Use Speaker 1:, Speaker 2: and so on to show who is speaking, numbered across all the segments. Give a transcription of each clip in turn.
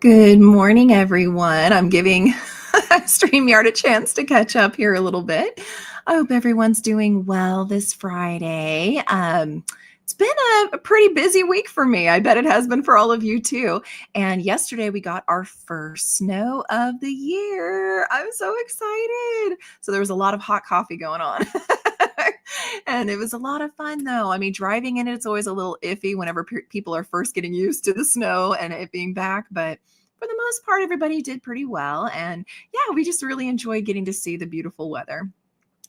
Speaker 1: Good morning, everyone. I'm giving StreamYard a chance to catch up here a little bit. I hope everyone's doing well this Friday. It's been a pretty busy week for me. I bet it has been for all of you too. And yesterday we got our first snow of the year. I'm so excited. So there was a lot of hot coffee going on. And it was a lot of fun though. I mean, driving in it's always a little iffy whenever people are first getting used to the snow and it being back, but for the most part, everybody did pretty well. And yeah, we just really enjoyed getting to see the beautiful weather.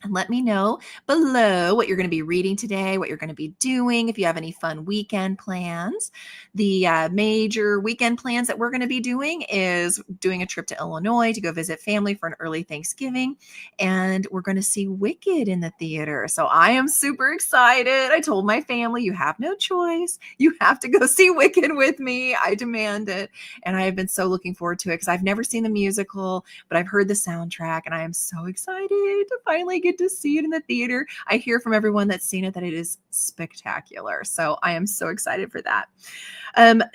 Speaker 1: And let me know below what you're going to be reading today, what you're going to be doing, if you have any fun weekend plans. The major weekend plans that we're going to be doing is doing a trip to Illinois to go visit family for an early Thanksgiving. And we're going to see Wicked in the theater. So I am super excited. I told my family, you have no choice. You have to go see Wicked with me. I demand it. And I have been so looking forward to it because I've never seen the musical, but I've heard the soundtrack and I am so excited to finally get to see it in the theater. I hear from everyone that's seen it that it is spectacular. So I am so excited for that.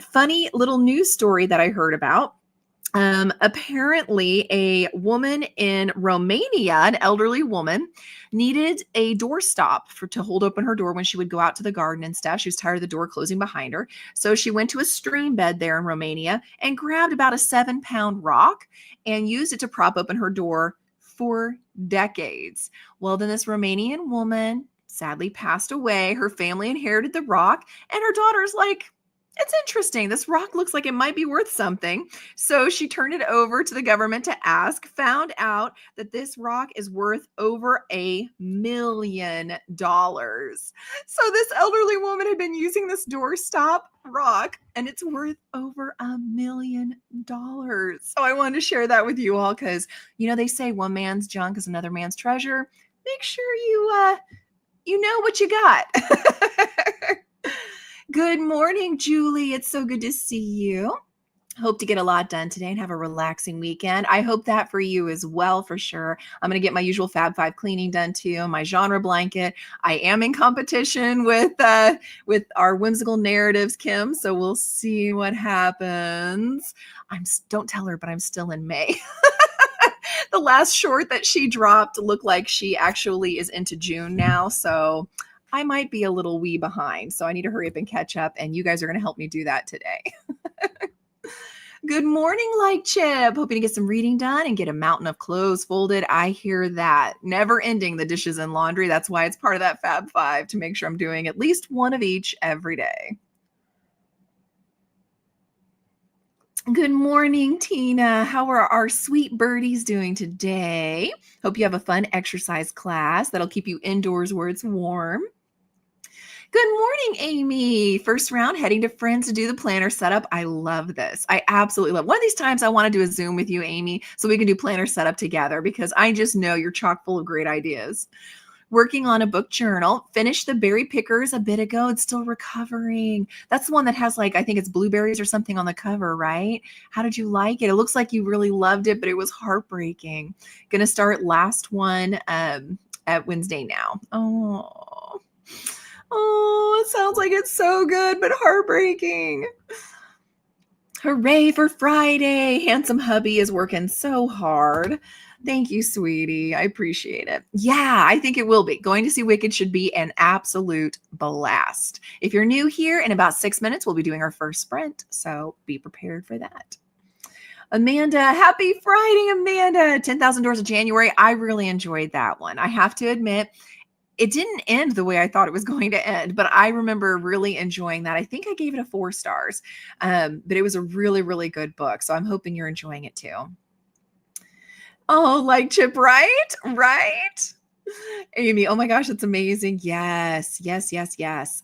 Speaker 1: Funny little news story that I heard about. Apparently a woman in Romania, an elderly woman, needed a doorstop to hold open her door when she would go out to the garden and stuff. She was tired of the door closing behind her. So she went to a stream bed there in Romania and grabbed about a 7-pound rock and used it to prop open her door for decades. Well, then this Romanian woman sadly passed away. Her family inherited the rock, and her daughter's like, it's interesting. This rock looks like it might be worth something. So she turned it over to the government to ask, found out that this rock is worth over $1 million. So this elderly woman had been using this doorstop rock and it's worth over $1 million. So I wanted to share that with you all because, they say one man's junk is another man's treasure. Make sure you know what you got. Good morning, Julie. It's so good to see you. Hope to get a lot done today and have a relaxing weekend. I hope that for you as well, for sure. I'm going to get my usual Fab Five cleaning done too, my genre blanket. I am in competition with our whimsical narratives, Kim, so we'll see what happens. Don't tell her, but I'm still in May. The last short that she dropped looked like she actually is into June now, so I might be a little wee behind, so I need to hurry up and catch up, and you guys are going to help me do that today. Good morning, Light Chip. Hoping to get some reading done and get a mountain of clothes folded. I hear that. Never ending the dishes and laundry. That's why it's part of that Fab Five, to make sure I'm doing at least one of each every day. Good morning, Tina. How are our sweet birdies doing today? Hope you have a fun exercise class that'll keep you indoors where it's warm. Good morning, Amy. First round, heading to Friends to do the planner setup. I love this. I absolutely love it. One of these times I want to do a Zoom with you, Amy, so we can do planner setup together because I just know you're chock full of great ideas. Working on a book journal. Finished the Berry Pickers a bit ago. It's still recovering. That's the one that has I think it's blueberries or something on the cover, right? How did you like it? It looks like you really loved it, but it was heartbreaking. Gonna start last one at Wednesday now. Oh, it sounds like it's so good, but heartbreaking. Hooray for Friday. Handsome hubby is working so hard. Thank you, sweetie. I appreciate it. Yeah, I think it will be. Going to see Wicked should be an absolute blast. If you're new here, in about 6 minutes, we'll be doing our first sprint. So be prepared for that. Amanda, happy Friday, Amanda. 10,000 Doors of January. I really enjoyed that one. I have to admit, it didn't end the way I thought it was going to end, but I remember really enjoying that. I think I gave it a 4 stars, but it was a really, really good book. So I'm hoping you're enjoying it too. Oh, Light Chip, right? Right? Amy, oh my gosh, that's amazing. Yes.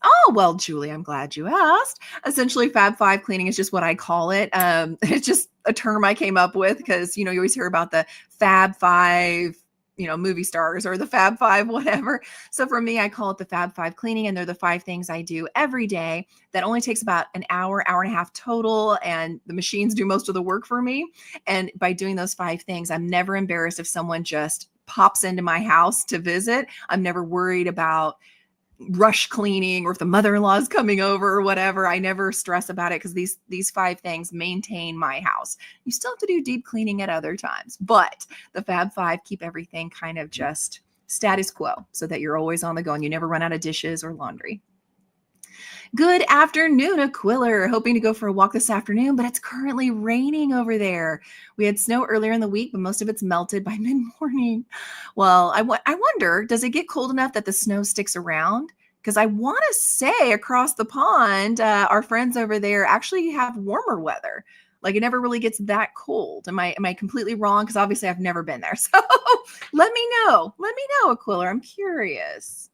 Speaker 1: Oh, well, Julie, I'm glad you asked. Essentially, Fab Five cleaning is just what I call it. It's just a term I came up with because, you always hear about the Fab Five, movie stars or the Fab Five, whatever. So for me, I call it the Fab Five cleaning, and they're the 5 things I do every day that only takes about an hour and a half total. And the machines do most of the work for me. And by doing those 5 things, I'm never embarrassed if someone just pops into my house to visit. I'm never worried about rush cleaning or if the mother-in-law is coming over or whatever. I never stress about it because these 5 things maintain my house. You still have to do deep cleaning at other times, but the Fab 5 keep everything kind of just status quo so that you're always on the go and you never run out of dishes or laundry. Good afternoon, Aquiller. Hoping to go for a walk this afternoon, but it's currently raining over there. We had snow earlier in the week, but most of it's melted by mid-morning. Well, I wonder, does it get cold enough that the snow sticks around? Because I want to say across the pond, our friends over there actually have warmer weather. Like it never really gets that cold. Am I completely wrong? Because obviously I've never been there. So let me know. Let me know, Aquiller. I'm curious.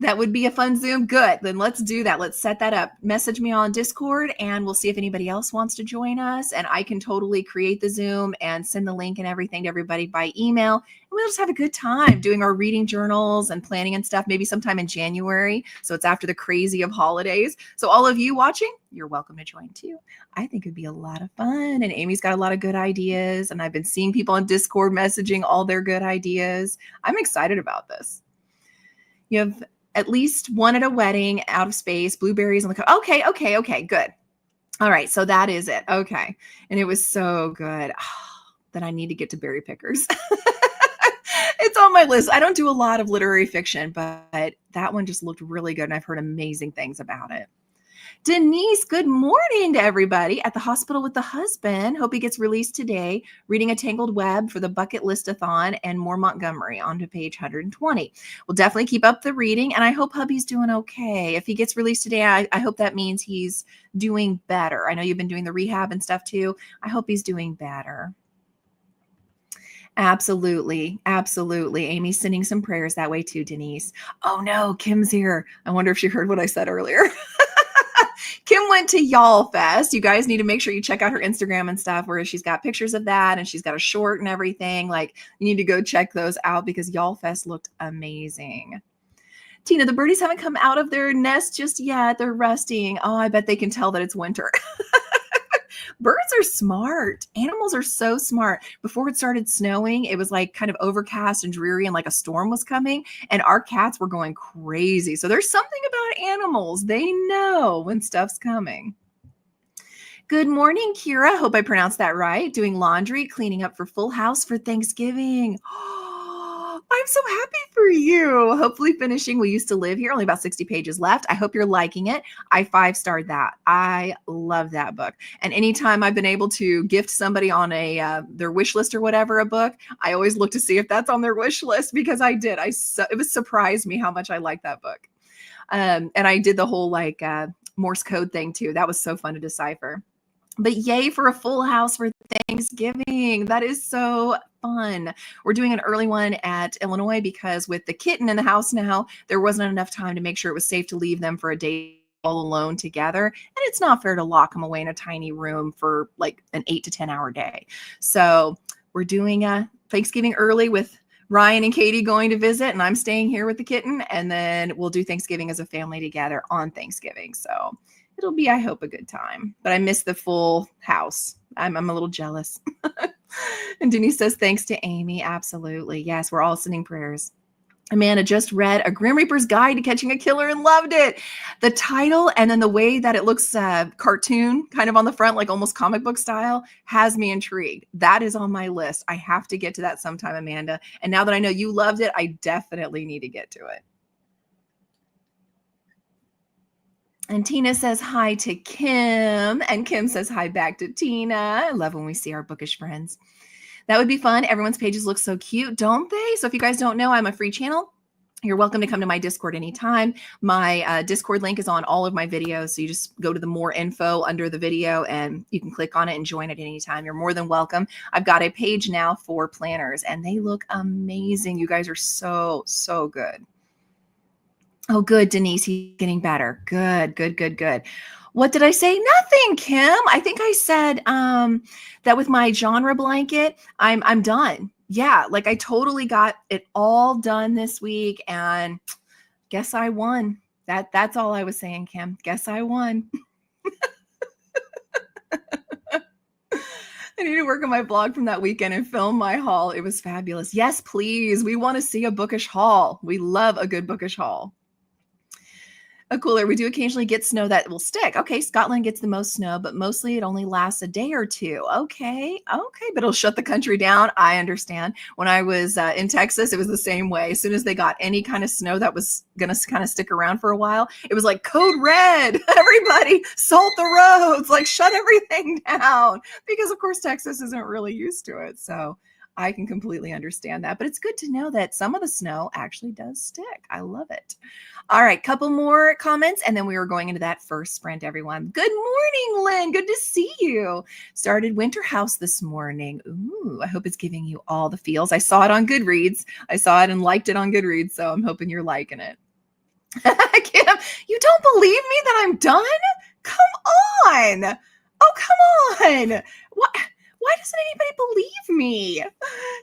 Speaker 1: That would be a fun Zoom. Good. Then let's do that. Let's set that up. Message me on Discord and we'll see if anybody else wants to join us. And I can totally create the Zoom and send the link and everything to everybody by email. And we'll just have a good time doing our reading journals and planning and stuff, maybe sometime in January. So it's after the crazy of holidays. So all of you watching, you're welcome to join too. I think it'd be a lot of fun. And Amy's got a lot of good ideas. And I've been seeing people on Discord messaging all their good ideas. I'm excited about this. You have at least one at a wedding, out of space, blueberries on the okay, good. All right, so that is it. Okay. And it was so good. That I need to get to Berry Pickers. It's on my list. I don't do a lot of literary fiction, but that one just looked really good and I've heard amazing things about it. Denise, good morning to everybody at the hospital with the husband. Hope he gets released today. Reading A Tangled Web for the Bucket Listathon and more Montgomery on to page 120. We'll definitely keep up the reading and I hope hubby's doing okay. If he gets released today, I hope that means he's doing better. I know you've been doing the rehab and stuff too. I hope he's doing better. Absolutely. Absolutely. Amy's sending some prayers that way too, Denise. Oh no, Kim's here. I wonder if she heard what I said earlier. Kim went to Y'all Fest. You guys need to make sure you check out her Instagram and stuff where she's got pictures of that and she's got a short and everything. Like you need to go check those out because Y'all Fest looked amazing. Tina, the birdies haven't come out of their nest just yet. They're resting. Oh, I bet they can tell that it's winter. Birds are smart. Animals are so smart. Before it started snowing, it was like kind of overcast and dreary and like a storm was coming and our cats were going crazy. So there's something about animals. They know when stuff's coming. Good morning, Kira. Hope I pronounced that right. Doing laundry, cleaning up for Full House for Thanksgiving. I'm so happy for you. Hopefully finishing We Used to Live Here. Only about 60 pages left. I hope you're liking it. I 5-starred that. I love that book. And anytime I've been able to gift somebody on their wish list or whatever a book, I always look to see if that's on their wish list because I did. It was surprised me how much I like that book. And I did the whole Morse code thing too. That was so fun to decipher. But yay for a Full House for Thanksgiving. That is so fun. We're doing an early one at Illinois because with the kitten in the house now, there wasn't enough time to make sure it was safe to leave them for a day all alone together. And it's not fair to lock them away in a tiny room for like an 8 to 10 hour day. So we're doing a Thanksgiving early with Ryan and Katie going to visit and I'm staying here with the kitten. And then we'll do Thanksgiving as a family together on Thanksgiving. So it'll be, I hope, a good time. But I miss the Full House. I'm a little jealous. And Denise says, thanks to Amy. Absolutely. Yes, we're all sending prayers. Amanda just read A Grim Reaper's Guide to Catching a Killer and loved it. The title and then the way that it looks cartoon kind of on the front, like almost comic book style, has me intrigued. That is on my list. I have to get to that sometime, Amanda. And now that I know you loved it, I definitely need to get to it. And Tina says hi to Kim. And Kim says hi back to Tina. I love when we see our bookish friends. That would be fun. Everyone's pages look so cute, don't they? So if you guys don't know, I'm a free channel. You're welcome to come to my Discord anytime. My Discord link is on all of my videos. So you just go to the more info under the video and you can click on it and join at any time. You're more than welcome. I've got a page now for planners and they look amazing. You guys are so, so good. Oh, good, Denise. He's getting better. Good, good, good, good. What did I say? Nothing, Kim. I think I said that with my genre blanket, I'm done. Yeah, like I totally got it all done this week, and guess I won. That's all I was saying, Kim. Guess I won. I need to work on my blog from that weekend and film my haul. It was fabulous. Yes, please. We want to see a bookish haul. We love a good bookish haul. a cooler. We do occasionally get snow that will stick. Okay, Scotland gets the most snow, but mostly it only lasts a day or two. Okay, okay, but it'll shut the country down. I understand. When I was in Texas, it was the same way. As soon as they got any kind of snow that was going to kind of stick around for a while, it was like code red. Everybody salt the roads, like shut everything down, because of course Texas isn't really used to it. So I can completely understand that. But it's good to know that some of the snow actually does stick. I love it. All right, couple more comments, and then we are going into that first sprint, everyone. Good morning, Lynn. Good to see you. Started Winter House this morning. Ooh, I hope it's giving you all the feels. I saw it on Goodreads. I saw it and liked it on Goodreads, so I'm hoping you're liking it. Kim, you don't believe me that I'm done? Come on. Oh, come on. What? Why doesn't anybody believe me?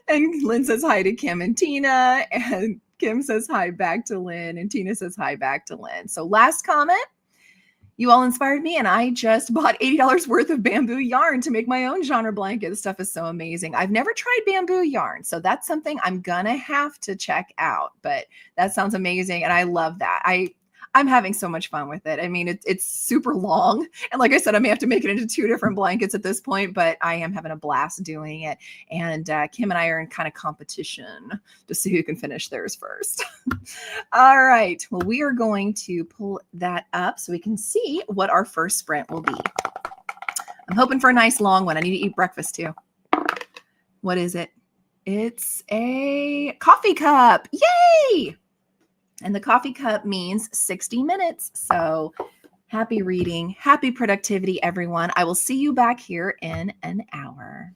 Speaker 1: And Lynn says hi to Kim and Tina, and Kim says hi back to Lynn, and Tina says hi back to Lynn. So last comment, you all inspired me, and I just bought $80 worth of bamboo yarn to make my own genre blanket. This stuff is so amazing. I've never tried bamboo yarn, so that's something I'm gonna have to check out, but that sounds amazing, and I love that. I'm having so much fun with it. I mean, it's super long. And like I said, I may have to make it into 2 different blankets at this point, but I am having a blast doing it. And Kim and I are in kind of competition to see who can finish theirs first. All right. Well, we are going to pull that up so we can see what our first sprint will be. I'm hoping for a nice long one. I need to eat breakfast too. What is it? It's a coffee cup. Yay! And the coffee cup means 60 minutes. So happy reading, happy productivity, everyone. I will see you back here in an hour.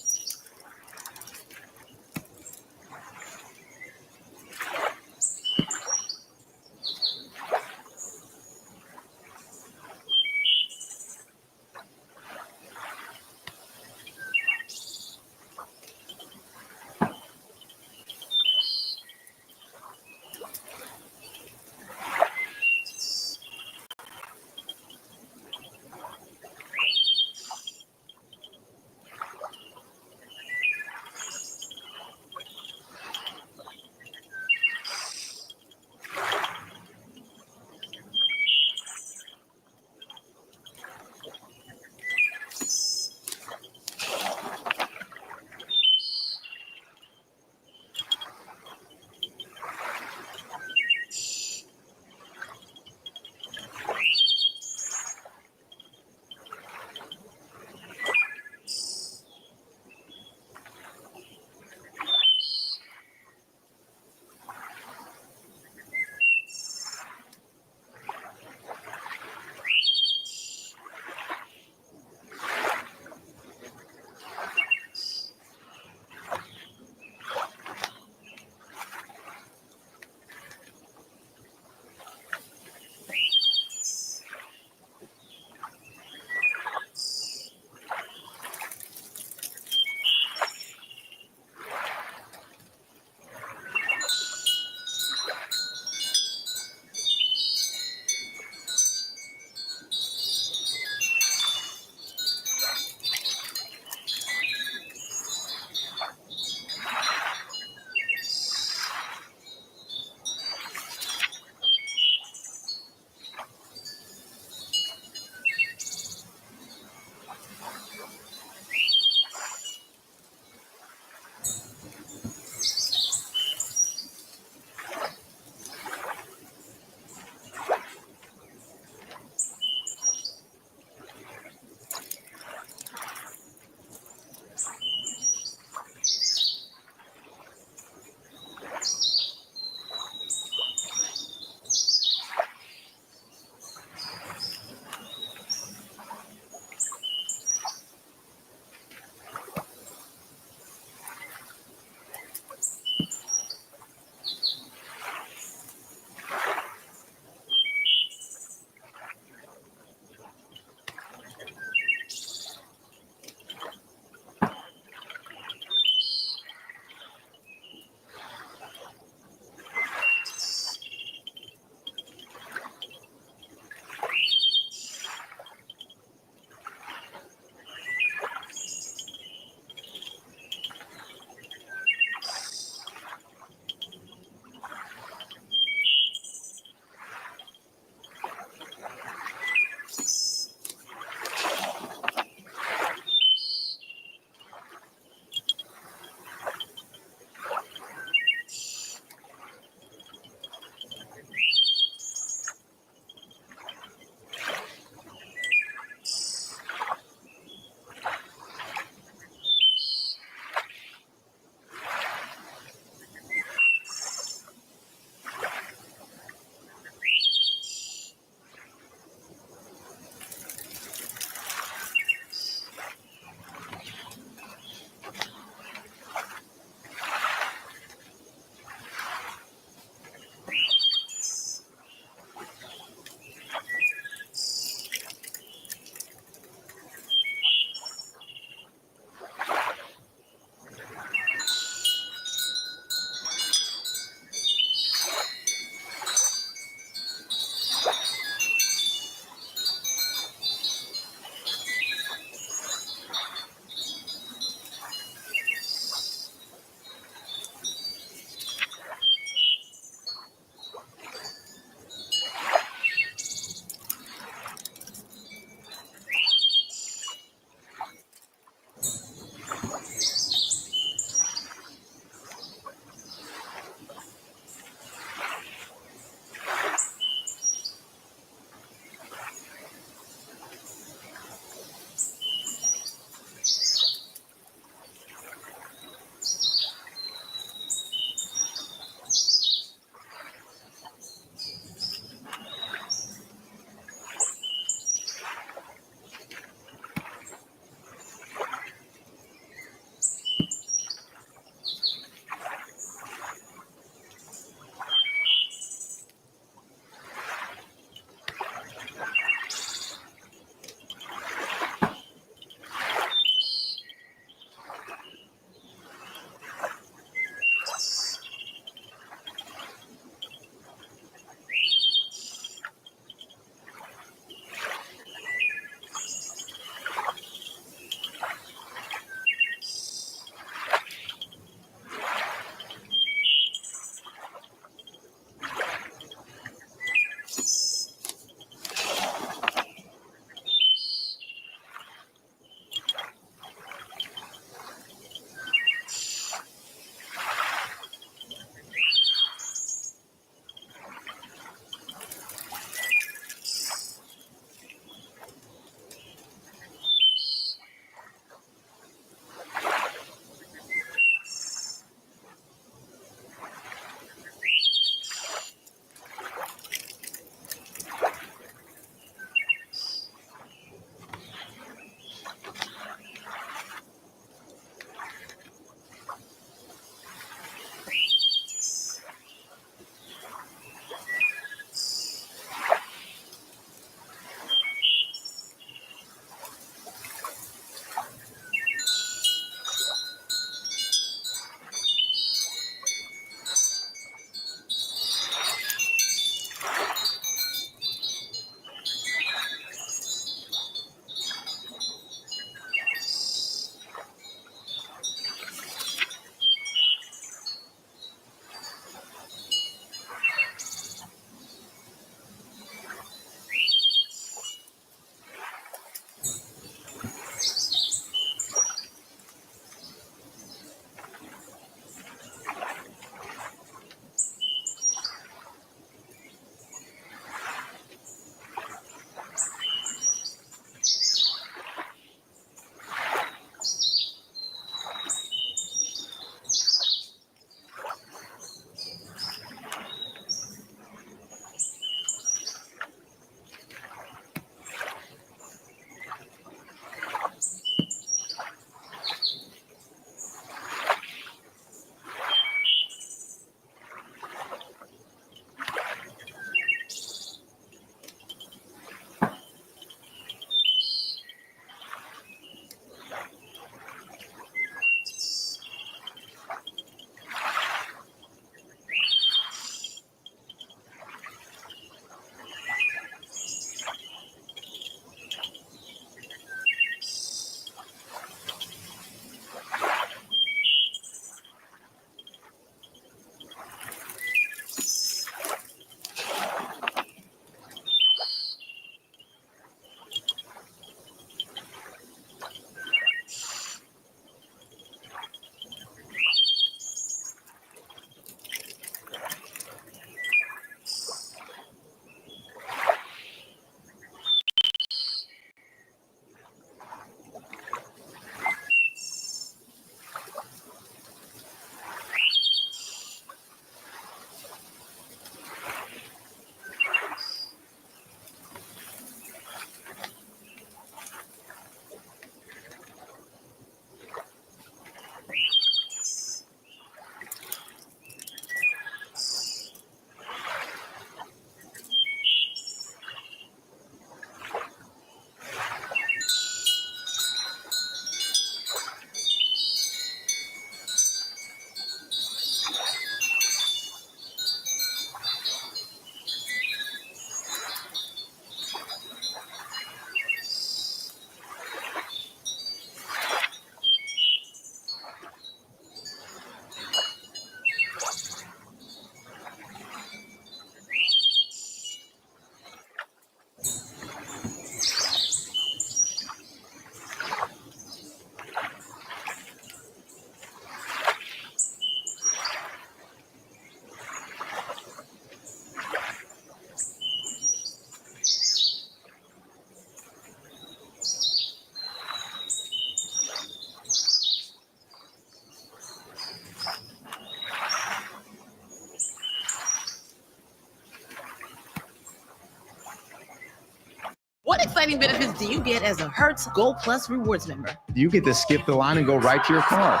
Speaker 2: exciting benefits do you get as a Hertz Gold Plus Rewards member?
Speaker 3: You get to skip the line and go right to your car.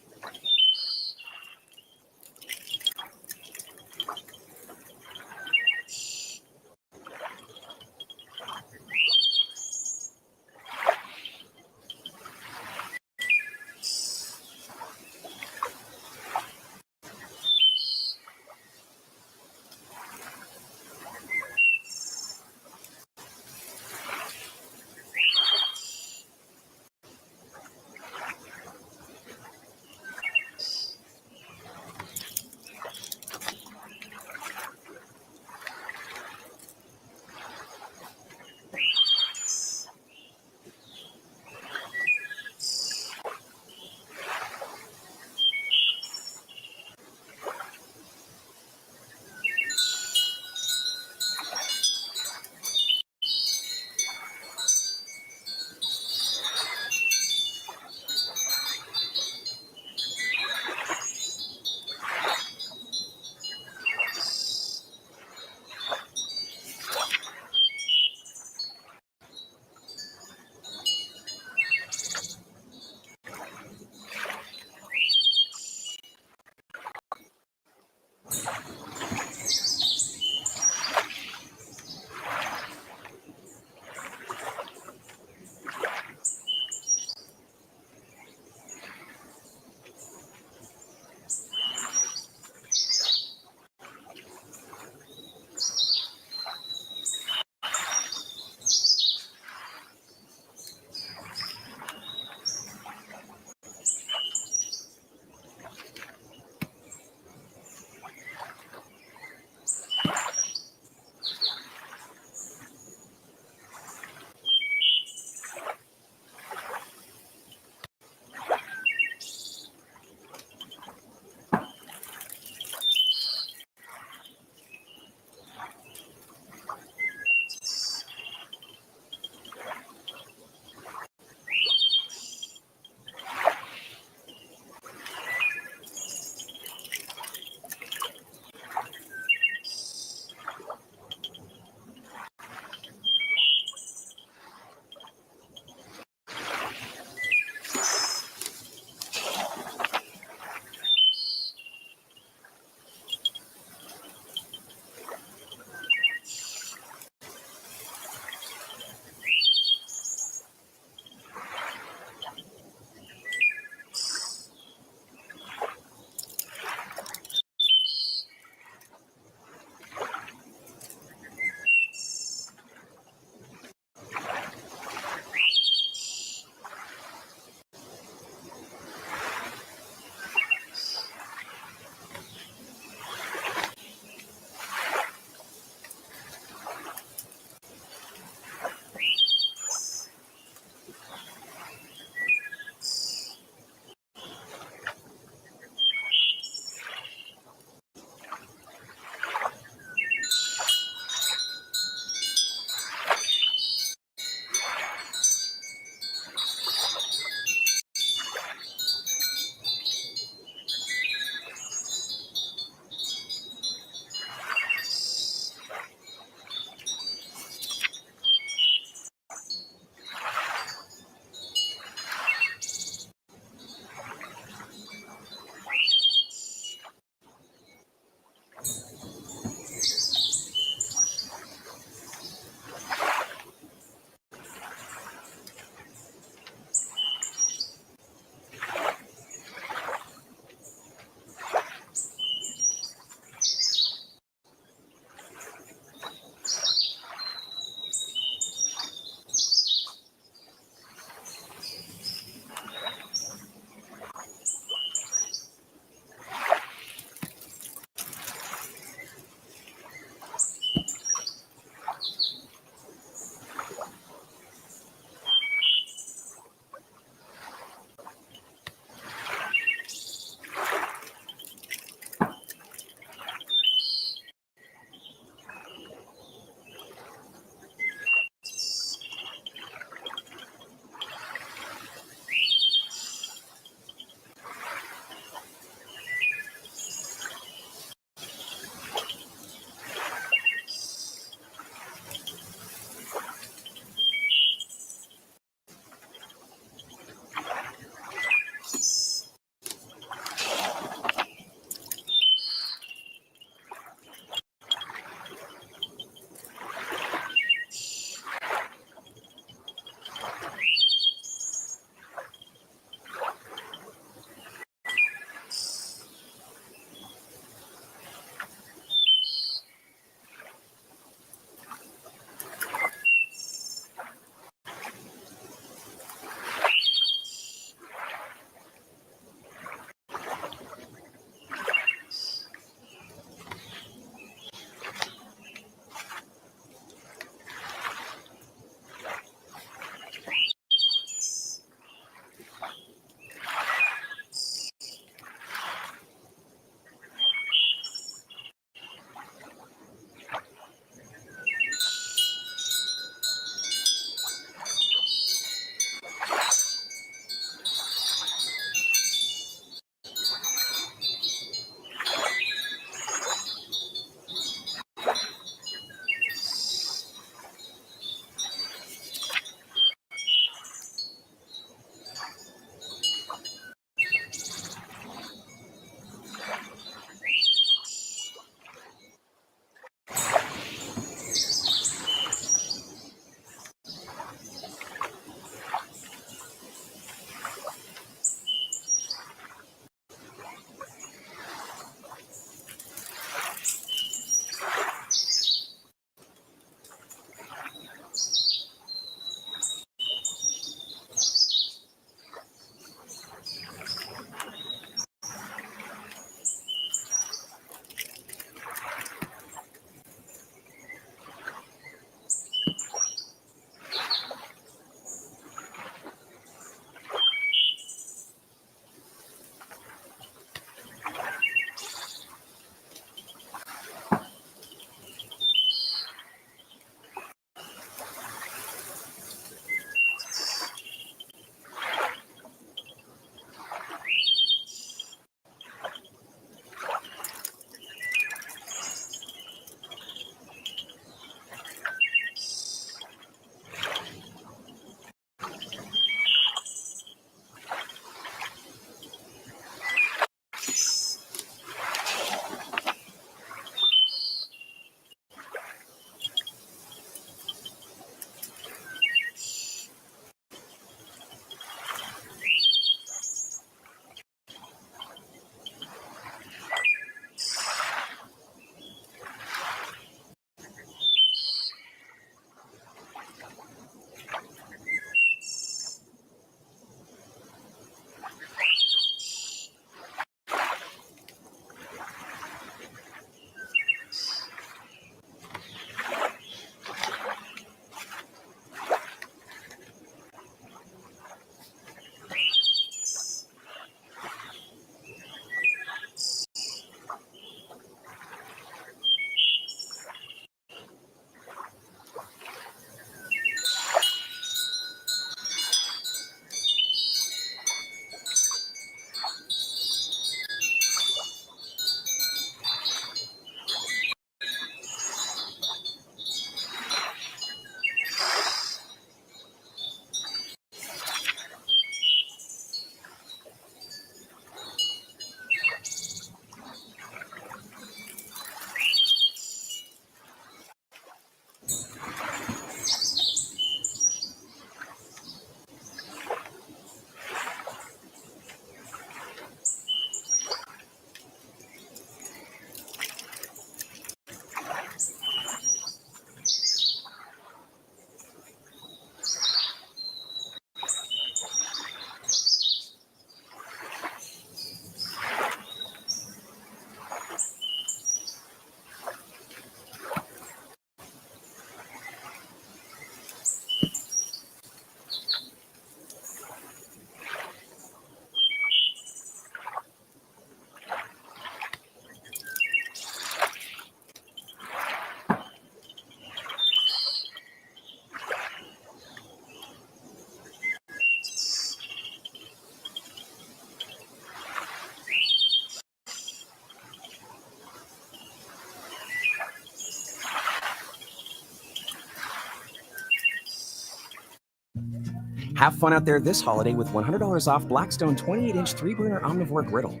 Speaker 4: Have fun out there this holiday with $100 off Blackstone 28-inch 3-burner Omnivore griddle.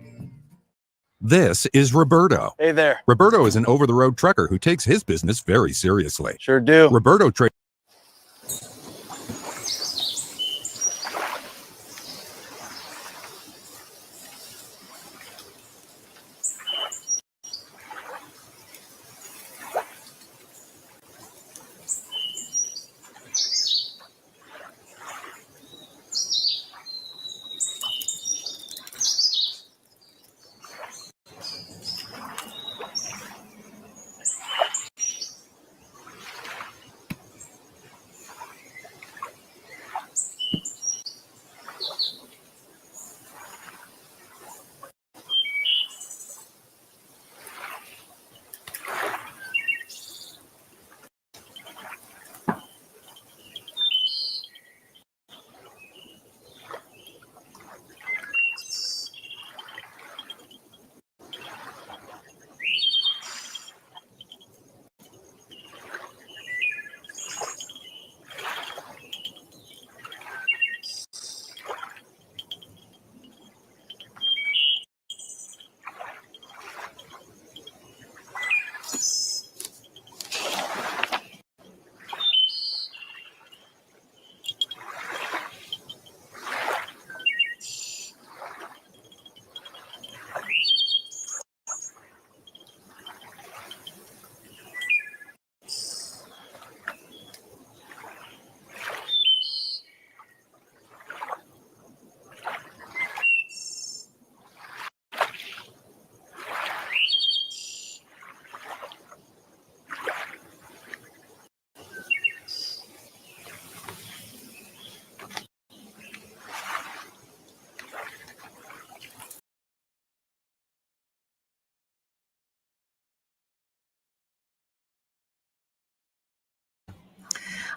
Speaker 5: This is Roberto.
Speaker 6: Hey there.
Speaker 5: Roberto is an over-the-road trucker who takes his business very seriously.
Speaker 6: Sure do.
Speaker 5: Roberto trades.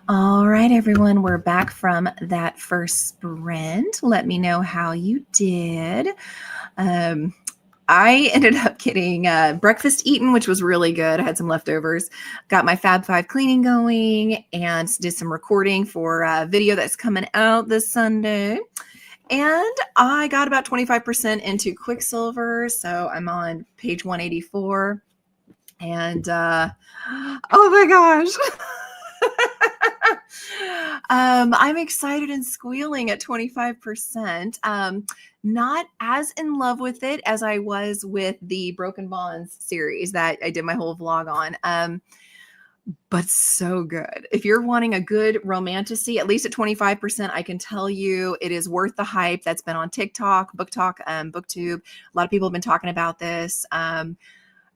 Speaker 1: All right, everyone, we're back from that first sprint. Let me know how you did. I ended up getting breakfast eaten, which was really good. I had some leftovers. Got my Fab Five cleaning going and did some recording for a video that's coming out this Sunday. And I got about 25% into Quicksilver. So I'm on page 184. And oh my gosh. I'm excited and squealing at 25%. Not as in love with it as I was with the Broken Bonds series that I did my whole vlog on. But so good. If you're wanting a good romantasy, at least at 25%, I can tell you it is worth the hype. That's been on TikTok, Book Talk, BookTube. A lot of people have been talking about this.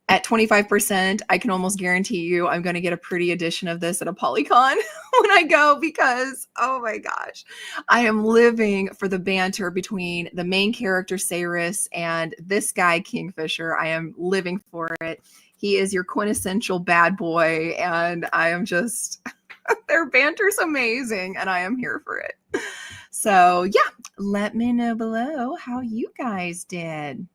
Speaker 1: At 25%, I can almost guarantee you I'm going to get a pretty edition of this at a Polycon when I go because, oh my gosh, I am living for the banter between the main character, Cyrus, and this guy, Kingfisher. I am living for it. He is your quintessential bad boy, and I am just, their banter's amazing, and I am here for it. So yeah, let me know below how you guys did.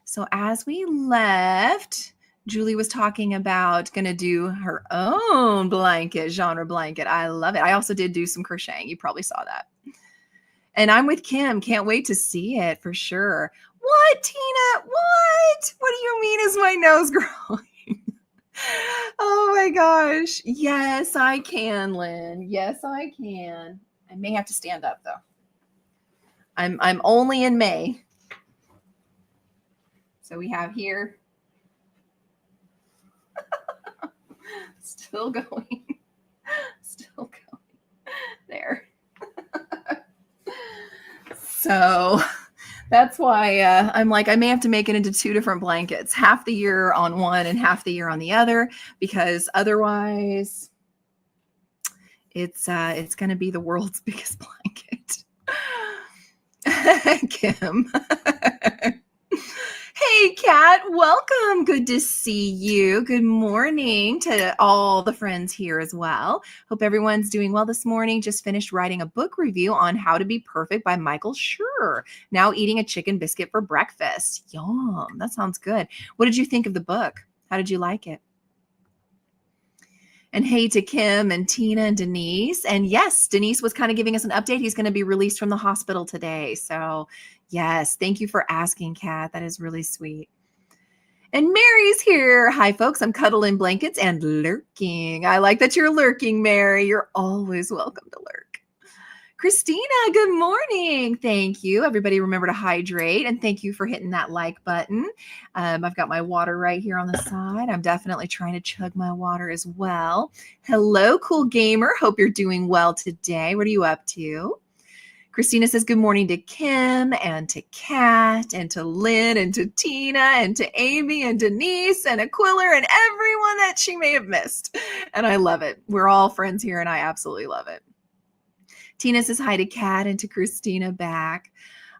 Speaker 1: So as we left, Julie was talking about going to do her own blanket, genre blanket. I love it. I also did do some crocheting. You probably saw that. And I'm with Kim. Can't wait to see it for sure. What, Tina? What? What do you mean is my nose growing? Oh my gosh. Yes, I can, Lynn. Yes, I can. I may have to stand up though. I'm only in May. So we have here, still going, there. So that's why I'm like, I may have to make it into two different blankets, half the year on one and half the year on the other, because otherwise it's going to be the world's biggest blanket. Kim. Hey, Kat, welcome. Good to see you. Good morning to all the friends here as well. Hope everyone's doing well this morning. Just finished writing a book review on How to Be Perfect by Michael Schur. Now eating a chicken biscuit for breakfast. Yum. That sounds good. What did you think of the book? How did you like it? And hey to Kim and Tina and Denise. And yes, Denise was kind of giving us an update. He's going to be released from the hospital today. So yes, thank you for asking, Kat. That is really sweet. And Mary's here. Hi, folks. I'm cuddling blankets and lurking. I like that you're lurking, Mary. You're always welcome to lurk. Christina, good morning. Thank you. Everybody remember to hydrate, and thank you for hitting that like button. I've got my water right here on the side. I'm definitely trying to chug my water as well. Hello, cool gamer. Hope you're doing well today. What are you up to? Christina says good morning to Kim and to Kat and to Lynn and to Tina and to Amy and Denise and Aquiller and everyone that she may have missed. And I love it. We're all friends here, and I absolutely love it. Tina says hi to Kat and to Christina back.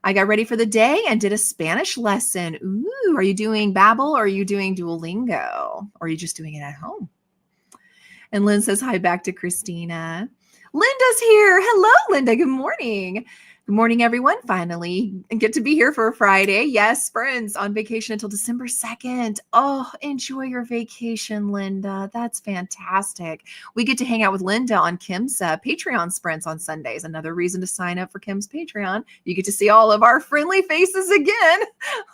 Speaker 1: I got ready for the day and did a Spanish lesson. Ooh, are you doing Babbel or are you doing Duolingo? Or are you just doing it at home? And Lynn says hi back to Christina. Linda's here. Hello, Linda. Good morning. Good morning, everyone. Finally, get to be here for a Friday. Yes, friends, on vacation until December 2nd. Oh, enjoy your vacation, Linda. That's fantastic. We get to hang out with Linda on Kim's Patreon sprints on Sundays. Another reason to sign up for Kim's Patreon. You get to see all of our friendly faces again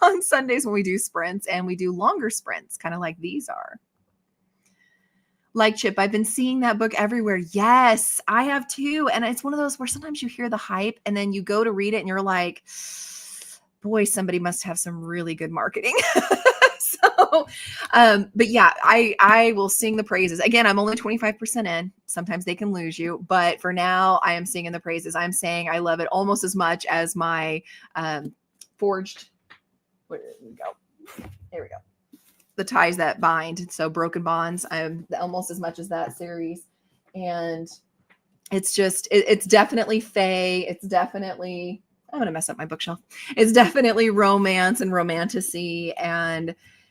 Speaker 1: on Sundays when we do sprints, and we do longer sprints, kind of like these are. Like Chip, I've been seeing that book everywhere. Yes, I have too. And it's one of those where sometimes you hear the hype and then you go to read it and you're like, boy, somebody must have some really good marketing. But yeah, I will sing the praises. Again, I'm only 25% in. Sometimes they can lose you. But for now, I am singing the praises. I'm saying I love it almost as much as my forged. Where did we go? There we go. The ties that bind. So Broken Bonds, I'm almost as much as that series. And it's just, it's definitely fae. It's definitely, I'm going to mess up my bookshelf. It's definitely romance and romantasy,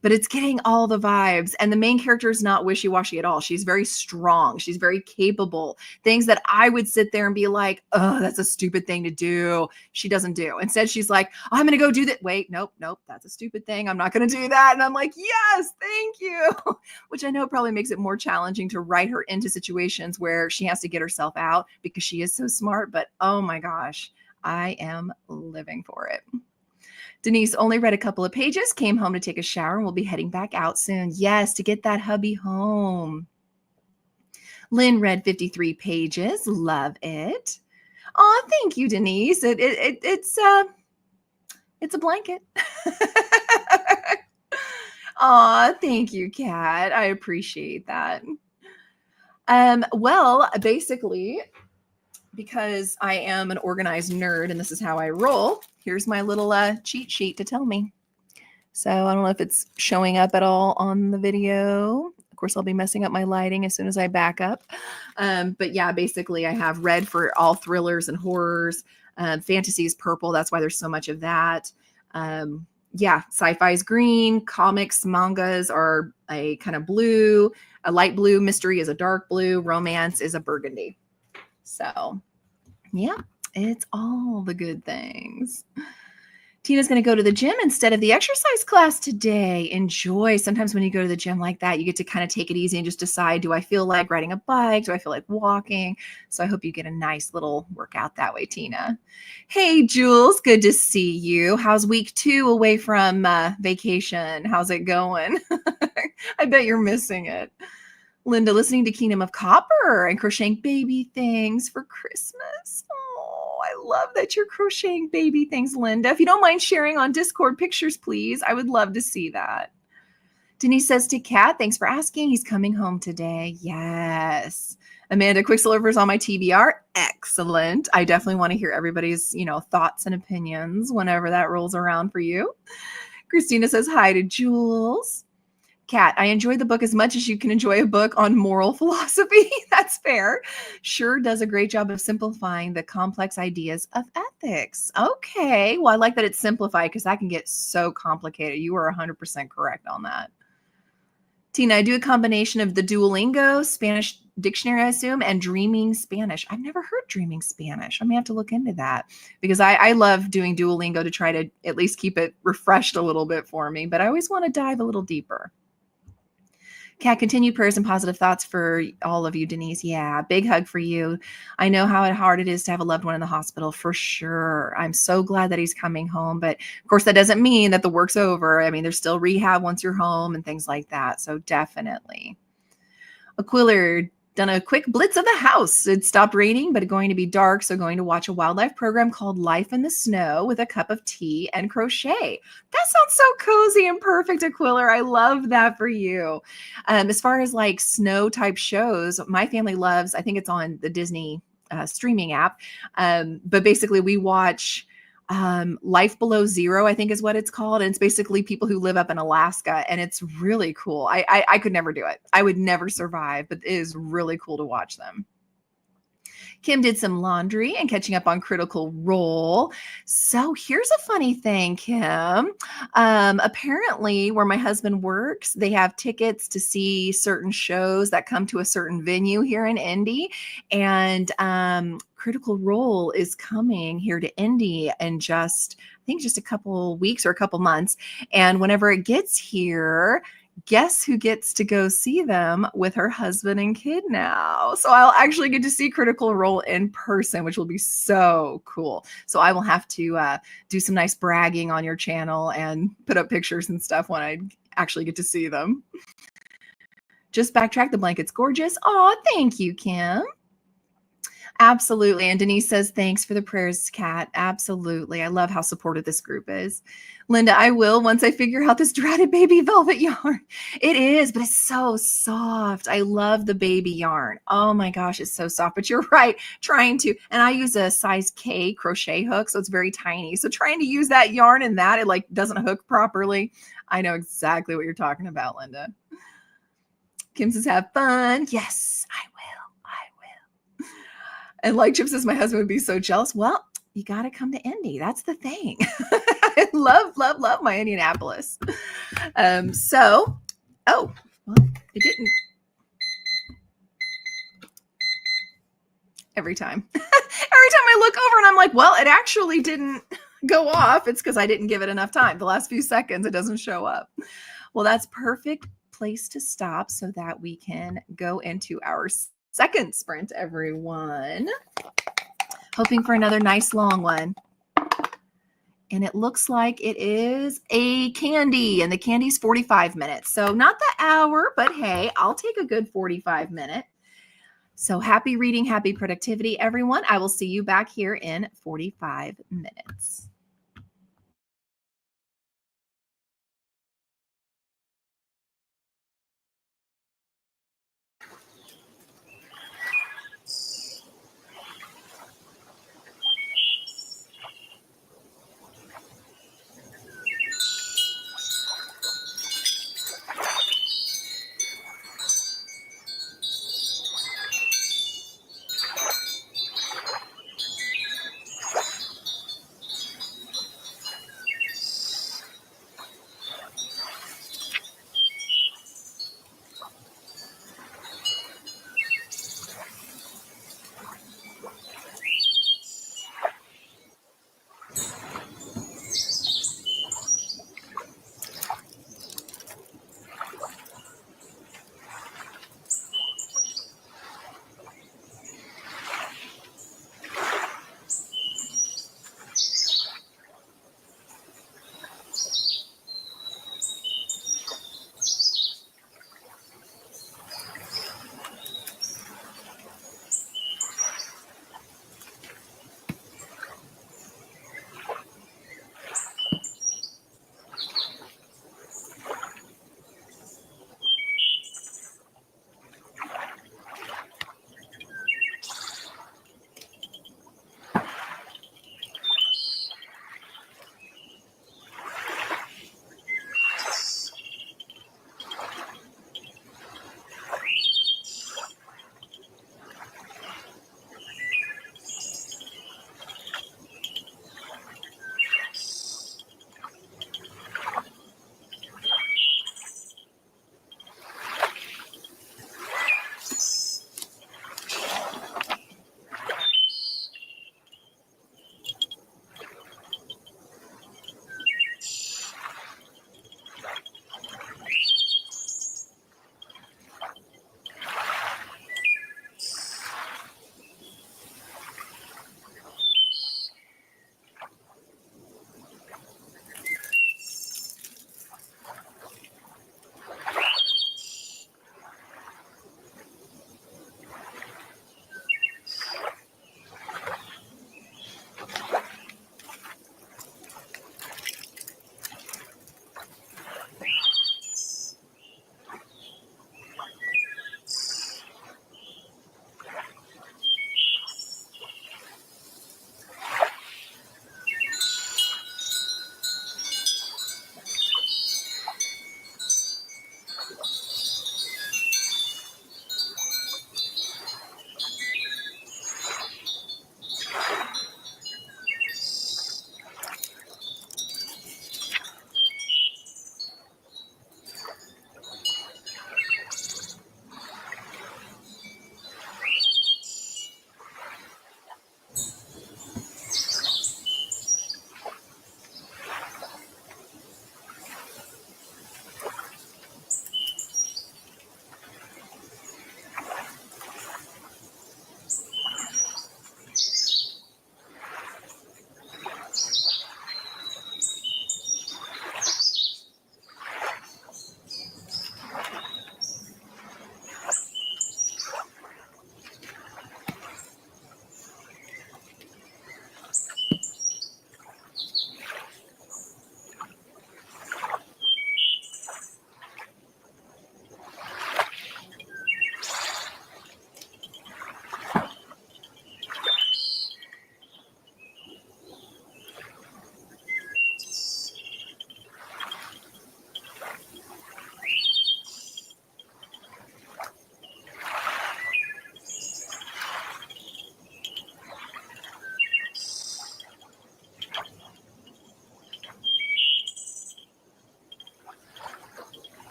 Speaker 1: but it's getting all the vibes. And the main character is not wishy-washy at all. She's very strong. She's very capable. Things that I would sit there and be like, oh, that's a stupid thing to do. She doesn't do. Instead, she's like, oh, I'm going to go do that. Wait, nope, that's a stupid thing. I'm not going to do that. And I'm like, yes, thank you. Which I know probably makes it more challenging to write her into situations where she has to get herself out because she is so smart. But oh my gosh, I am living for it. Denise only read a couple of pages, came home to take a shower, and will be heading back out soon. Yes, to get that hubby home. Lynn read 53 pages. Love it. Oh, thank you, Denise. It's a blanket. Oh, thank you, Kat. I appreciate that. Well, basically, because I am an organized nerd and this is how I roll, here's my little cheat sheet to tell me. So I don't know if it's showing up at all on the video. Of course, I'll be messing up my lighting as soon as I back up. But yeah, basically I have red for all thrillers and horrors. Fantasy is purple. That's why there's so much of that. Yeah, sci-fi is green. Comics, mangas are a kind of blue. A light blue. Mystery is a dark blue. Romance is a burgundy. So yeah, it's all the good things. Tina's going to go to the gym instead of the exercise class today. Enjoy. Sometimes when you go to the gym like that, you get to kind of take it easy and just decide, do I feel like riding a bike? Do I feel like walking? So I hope you get a nice little workout that way, Tina. Hey, Jules, good to see you. How's week 2 away from vacation? How's it going? I bet you're missing it. Linda, listening to Kingdom of Copper and crocheting baby things for Christmas. Oh, I love that you're crocheting baby things, Linda. If you don't mind sharing on Discord pictures, please. I would love to see that. Denise says to Kat, thanks for asking. He's coming home today. Yes. Amanda, Quicksilver's on my TBR. Excellent. I definitely want to hear everybody's, thoughts and opinions whenever that rolls around for you. Christina says hi to Jules. Kat, I enjoyed the book as much as you can enjoy a book on moral philosophy. That's fair. Sure does a great job of simplifying the complex ideas of ethics. Okay. Well, I like that it's simplified because that can get so complicated. You are 100% correct on that. Tina, I do a combination of the Duolingo Spanish dictionary, I assume, and Dreaming Spanish. I've never heard Dreaming Spanish. I may have to look into that because I love doing Duolingo to try to at least keep it refreshed a little bit for me, but I always want to dive a little deeper. Kat, continued prayers and positive thoughts for all of you, Denise. Yeah, big hug for you. I know how hard it is to have a loved one in the hospital, for sure. I'm so glad that he's coming home. But of course, that doesn't mean that the work's over. I mean, there's still rehab once you're home and things like that. So definitely. Aquiller, done a quick blitz of the house. It stopped raining, but it's going to be dark. So going to watch a wildlife program called Life in the Snow with a cup of tea and crochet. That sounds so cozy and perfect, Aquiller. I love that for you. As far as like snow type shows, my family loves, I think it's on the Disney streaming app. But basically we watch Life Below Zero, I think is what it's called. And it's basically people who live up in Alaska, and it's really cool. I could never do it. I would never survive, but it is really cool to watch them. Kim did some laundry and catching up on Critical Role. So here's a funny thing, Kim. Apparently, where my husband works, they have tickets to see certain shows that come to a certain venue here in Indy. And Critical Role is coming here to Indy in I think just a couple weeks or a couple months. And whenever it gets here, guess who gets to go see them with her husband and kid now? So I'll actually get to see Critical Role in person, which will be so cool. So I will have to do some nice bragging on your channel and put up pictures and stuff when I actually get to see them. Just backtrack, the blanket's gorgeous. Oh, thank you, Kim. Absolutely. And Denise says, thanks for the prayers, Kat. Absolutely. I love how supportive this group is. Linda, I will once I figure out this dreaded baby velvet yarn. It is, but it's so soft. I love the baby yarn. Oh my gosh, it's so soft. But you're right, and I use a size K crochet hook, so it's very tiny. So trying to use that yarn and that, it like doesn't hook properly. I know exactly what you're talking about, Linda. Kim says, have fun. Yes, I will. And like Chip says, my husband would be so jealous. Well, you got to come to Indy. That's the thing. I love my Indianapolis. It didn't. Every time I look over and I'm like, well, it actually didn't go off. It's because I didn't give it enough time. The last few seconds, it doesn't show up. Well, that's perfect place to stop so that we can go into our second sprint, everyone. Hoping for another nice long one. And it looks like it is a candy, and the candy's 45 minutes. So not the hour, but hey, I'll take a good 45 minute. So happy reading, happy productivity, everyone. I will see you back here in 45 minutes.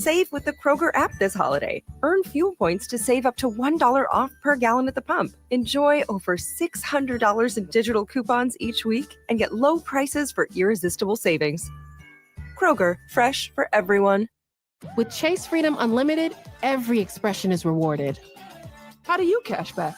Speaker 6: Save with the Kroger app this holiday. Earn fuel points to save up to $1 off per gallon at the pump. Enjoy over $600 in digital coupons each week and get low prices for irresistible savings. Kroger, fresh for everyone.
Speaker 7: With Chase Freedom Unlimited, every expression is rewarded.
Speaker 6: How do you cash back?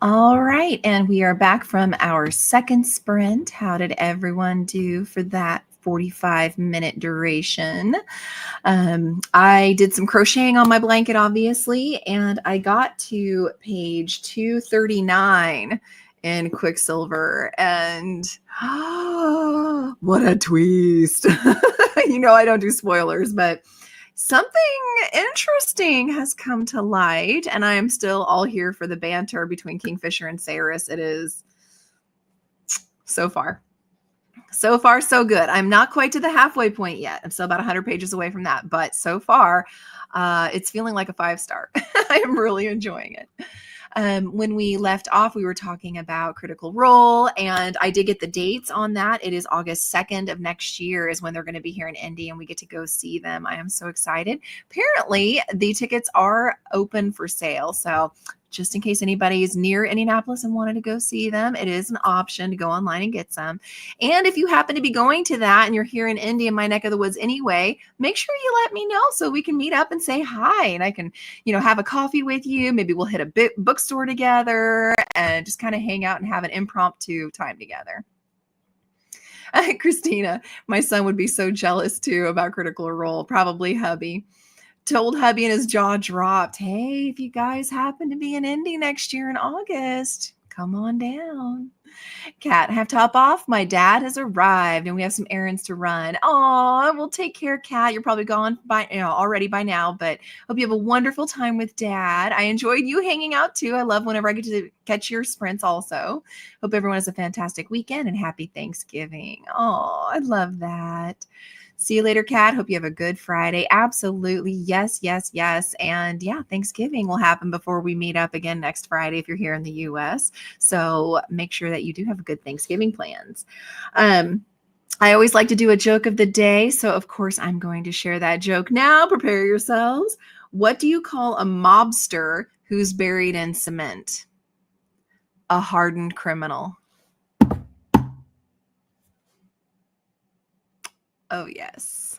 Speaker 1: All right, and we are back from our second sprint. How did everyone do for that 45-minute duration? I did some crocheting on my blanket, obviously, and I got to page 239 in Quicksilver, and what a twist. I don't do spoilers, but something interesting has come to light, and I am still all here for the banter between Kingfisher and Saris. It is so far, so good. I'm not quite to the halfway point yet. I'm still about 100 pages away from that, but so far, it's feeling like a 5-star. I am really enjoying it. When we left off, we were talking about Critical Role, and I did get the dates on that. It is August 2nd of next year is when they're going to be here in Indy, and we get to go see them. I am so excited. Apparently, the tickets are open for sale, so just in case anybody is near Indianapolis and wanted to go see them, it is an option to go online and get some. And if you happen to be going to that and you're here in Indy, in my neck of the woods anyway, make sure you let me know so we can meet up and say hi, and I can, have a coffee with you. Maybe we'll hit a bookstore together and just kind of hang out and have an impromptu time together. Christina, my son would be so jealous too about Critical Role, probably hubby. Told hubby and his jaw dropped. Hey, if you guys happen to be in Indy next year in August, come on down. Kat, I have to hop off. My dad has arrived and we have some errands to run. Oh, we'll take care, Kat. You're probably gone already by now, but hope you have a wonderful time with Dad. I enjoyed you hanging out too. I love whenever I get to catch your sprints also. Hope everyone has a fantastic weekend and happy Thanksgiving. Oh, I love that. See you later, Kat. Hope you have a good Friday. Absolutely. Yes, yes, yes. And yeah, Thanksgiving will happen before we meet up again next Friday if you're here in the U.S. So make sure that you do have good Thanksgiving plans. I always like to do a joke of the day. So of course, I'm going to share that joke now. Prepare yourselves. What do you call a mobster who's buried in cement? A hardened criminal. Oh, yes.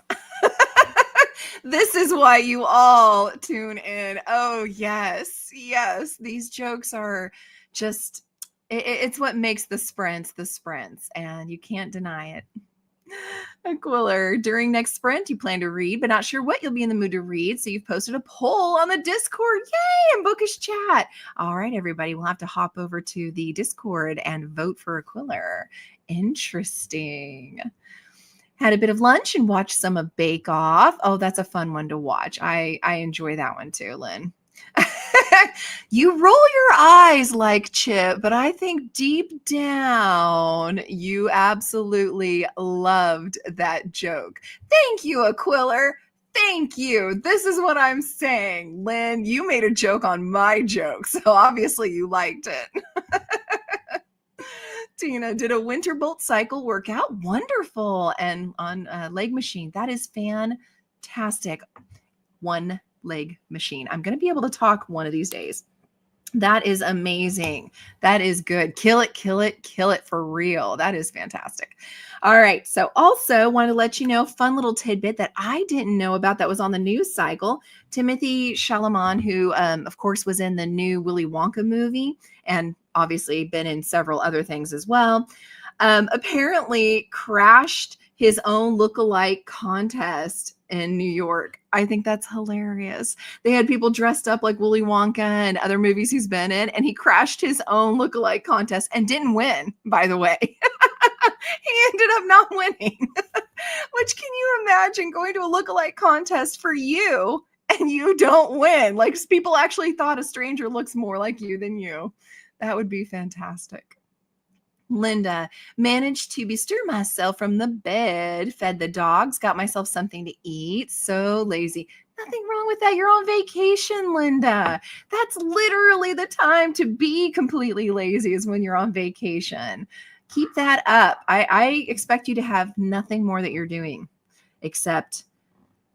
Speaker 1: This is why you all tune in. Oh, yes. Yes. These jokes are just, it's what makes the sprints, and you can't deny it. Quiller, during next sprint, you plan to read, but not sure what you'll be in the mood to read. So you've posted a poll on the Discord. Yay! And Bookish Chat. All right, everybody, we'll have to hop over to the Discord and vote for a Quiller. Interesting. Had a bit of lunch and watched some of Bake Off. Oh, that's a fun one to watch. I enjoy that one too, Lynn. You roll your eyes like Chip, but I think deep down you absolutely loved that joke. Thank you, Aquiller. Thank you. This is what I'm saying. Lynn, you made a joke on my joke, so obviously you liked it. Tina, did a Winterbolt cycle workout? Wonderful. And on a leg machine. That is fantastic. One leg machine. I'm going to be able to talk one of these days. That is amazing. That is good. Kill it for real. That is fantastic. All right. So also wanted to let you know, fun little tidbit that I didn't know about that was on the news cycle. Timothée Chalamet, who of course was in the new Willy Wonka movie and obviously been in several other things as well, apparently crashed his own lookalike contest in New York. I think that's hilarious. They had people dressed up like Willy Wonka and other movies he's been in, and he crashed his own lookalike contest and didn't win, by the way. He ended up not winning. Which, can you imagine going to a lookalike contest for you and you don't win? Like, people actually thought a stranger looks more like you than you. That would be fantastic. Linda, managed to bestir myself from the bed, fed the dogs, got myself something to eat. So lazy. Nothing wrong with that. You're on vacation, Linda. That's literally the time to be completely lazy, is when you're on vacation. Keep that up. I expect you to have nothing more that you're doing except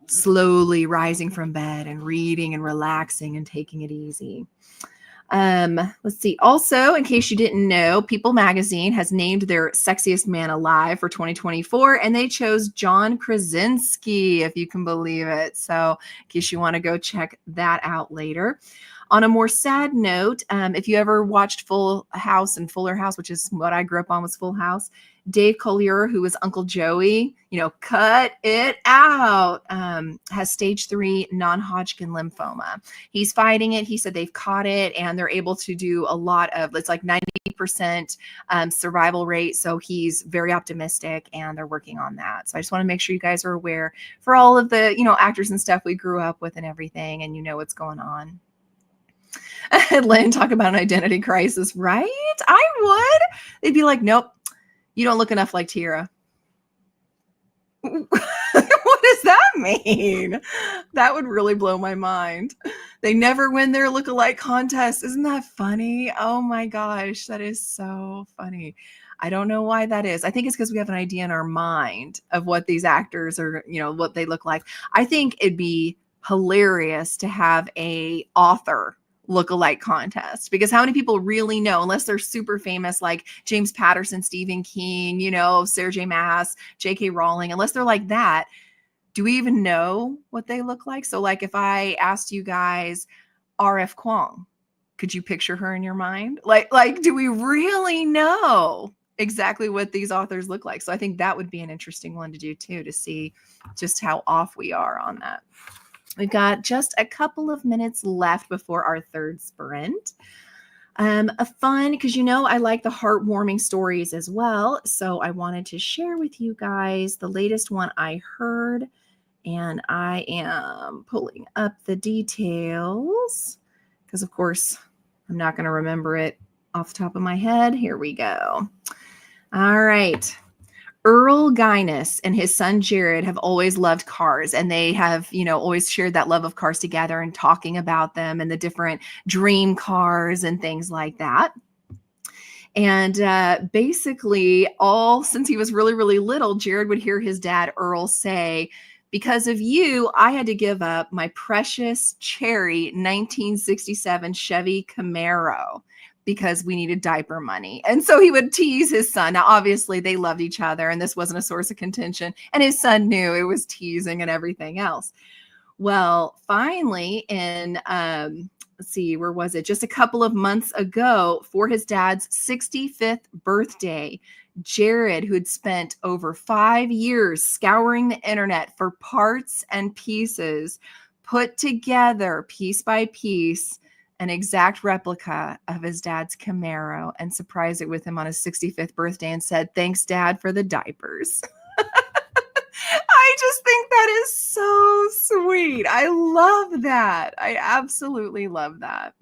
Speaker 1: slowly rising from bed and reading and relaxing and taking it easy. Let's see. Also, in case you didn't know, People Magazine has named their sexiest man alive for 2024, and they chose John Krasinski, if you can believe it. So in case you want to go check that out later. On a more sad note, if you ever watched Full House and Fuller House, which is what I grew up on, was Full House, Dave Collier, who was Uncle Joey, cut it out, has stage 3 non-Hodgkin lymphoma. He's fighting it. He said they've caught it and they're able to do a lot of, it's like 90% survival rate. So he's very optimistic and they're working on that. So I just want to make sure you guys are aware for all of the, actors and stuff we grew up with and everything, and what's going on. Lynn, talk about an identity crisis, right? I would. They'd be like, nope, you don't look enough like Tira. What does that mean? That would really blow my mind. They never win their look-alike contest. Isn't that funny? Oh my gosh, that is so funny. I don't know why that is. I think it's because we have an idea in our mind of what these actors are, what they look like. I think it'd be hilarious to have a author look-alike contest, because how many people really know, unless they're super famous like James Patterson, Stephen King, Sarah J. Maas, J.K. Rowling, unless they're like that, do we even know what they look like? So like if I asked you guys R.F. Kuang, could you picture her in your mind? Like do we really know exactly what these authors look like? So I think that would be an interesting one to do too, to see just how off we are on that. We've got just a couple of minutes left before our third sprint. A fun, because I like the heartwarming stories as well. So I wanted to share with you guys the latest one I heard, and I am pulling up the details because, of course, I'm not going to remember it off the top of my head. Here we go. All right. Earl Guinness and his son Jared have always loved cars, and they have, always shared that love of cars together and talking about them and the different dream cars and things like that. And basically since he was really, really little, Jared would hear his dad Earl say, "Because of you, I had to give up my precious cherry 1967 Chevy Camaro because we needed diaper money." And so he would tease his son. Now, obviously, they loved each other, and this wasn't a source of contention. And his son knew it was teasing and everything else. Well, finally, in, let's see, where was it? Just a couple of months ago, for his dad's 65th birthday, Jared, who had spent over 5 years scouring the internet for parts and pieces, put together piece by piece an exact replica of his dad's Camaro and surprised it with him on his 65th birthday and said, "Thanks, Dad, for the diapers." I just think that is so sweet. I love that. I absolutely love that.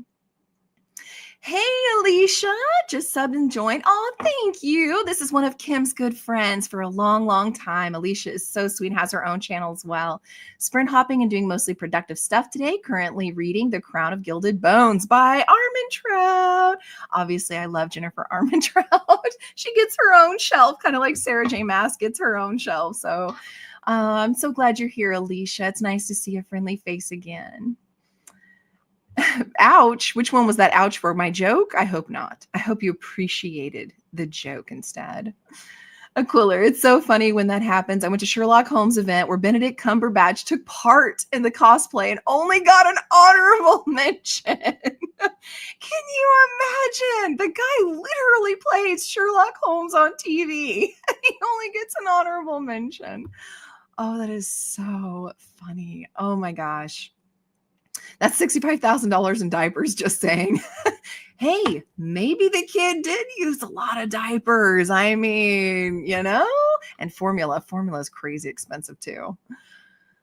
Speaker 1: Hey, Alicia, just subbed and joined. Oh, thank you. This is one of Kim's good friends for a long, long time. Alicia is so sweet and has her own channel as well. Sprint hopping and doing mostly productive stuff today. Currently reading The Crown of Gilded Bones by Armentrout. Obviously, I love Jennifer Armentrout. She gets her own shelf, kind of like Sarah J. Maas gets her own shelf. So I'm so glad you're here, Alicia. It's nice to see a friendly face again. Ouch. Which one was that ouch for? My joke? I hope not. I hope you appreciated the joke instead. Aquiller, it's so funny when that happens. I went to Sherlock Holmes event where Benedict Cumberbatch took part in the cosplay and only got an honorable mention. Can you imagine? The guy literally plays Sherlock Holmes on TV and he only gets an honorable mention. Oh, that is so funny. Oh my gosh. That's $65,000 in diapers, just saying. Hey, maybe the kid did use a lot of diapers. I mean, and formula is crazy expensive too.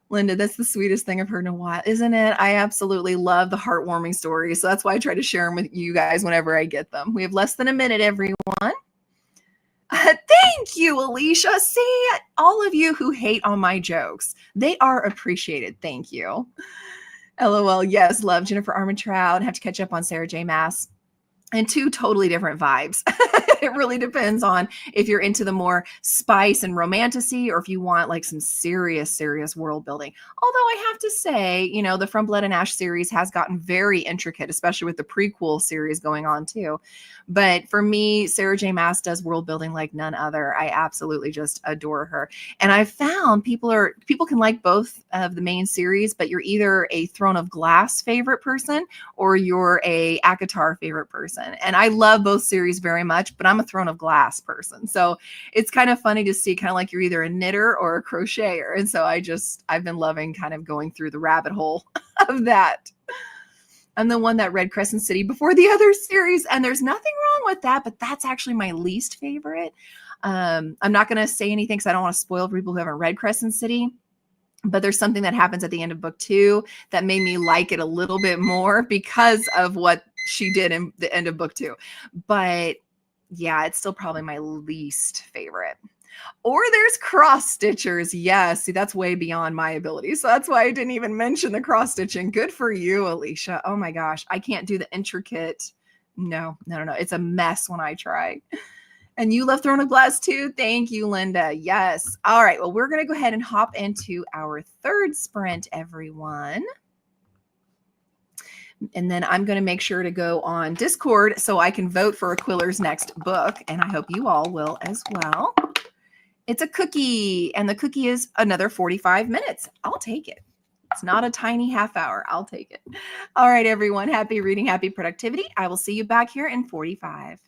Speaker 1: Linda, that's the sweetest thing I've heard in a while, isn't it? I absolutely love the heartwarming stories. So that's why I try to share them with you guys whenever I get them. We have less than a minute, everyone. Thank you, Alicia. See, all of you who hate on my jokes, they are appreciated. Thank you. LOL. Yes, love Jennifer Armentrout. Have to catch up on Sarah J. Maas. And two totally different vibes. It really depends on if you're into the more spice and romantasy or if you want like some serious world building. Although I have to say, you know, the From Blood and Ash series has gotten very intricate, especially with the prequel series going on too. But for me, Sarah J. Maas does world building like none other. I absolutely just adore her. And I've found people can like both of the main series, but you're either a Throne of Glass favorite person or you're a ACOTAR favorite person. And I love both series very much, but I'm a Throne of Glass person. So it's kind of funny to see kind of like you're either a knitter or a crocheter. And so I've been loving kind of going through the rabbit hole of that. I'm the one that read Crescent City before the other series, and there's nothing wrong with that, but that's actually my least favorite. I'm not going to say anything because I don't want to spoil for people who haven't read Crescent City. But there's something that happens at the end of book 2 that made me like it a little bit more because of what she did in the end of book 2. But yeah, it's still probably my least favorite. Or there's cross stitchers. Yes, see, that's way beyond my ability. So that's why I didn't even mention the cross stitching. Good for you, Alicia. Oh my gosh, I can't do the intricate. No. It's a mess when I try. And you love Throne of Glass too? Thank you, Linda. Yes. All right. Well, we're going to go ahead and hop into our third sprint, everyone. And then I'm going to make sure to go on Discord so I can vote for Aquiller's next book. And I hope you all will as well. It's a cookie, and the cookie is another 45 minutes. I'll take it. It's not a tiny half hour. I'll take it. All right, everyone. Happy reading, happy productivity. I will see you back here in 45.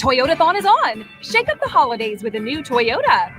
Speaker 8: Toyotathon is on. Shake up the holidays with a new Toyota.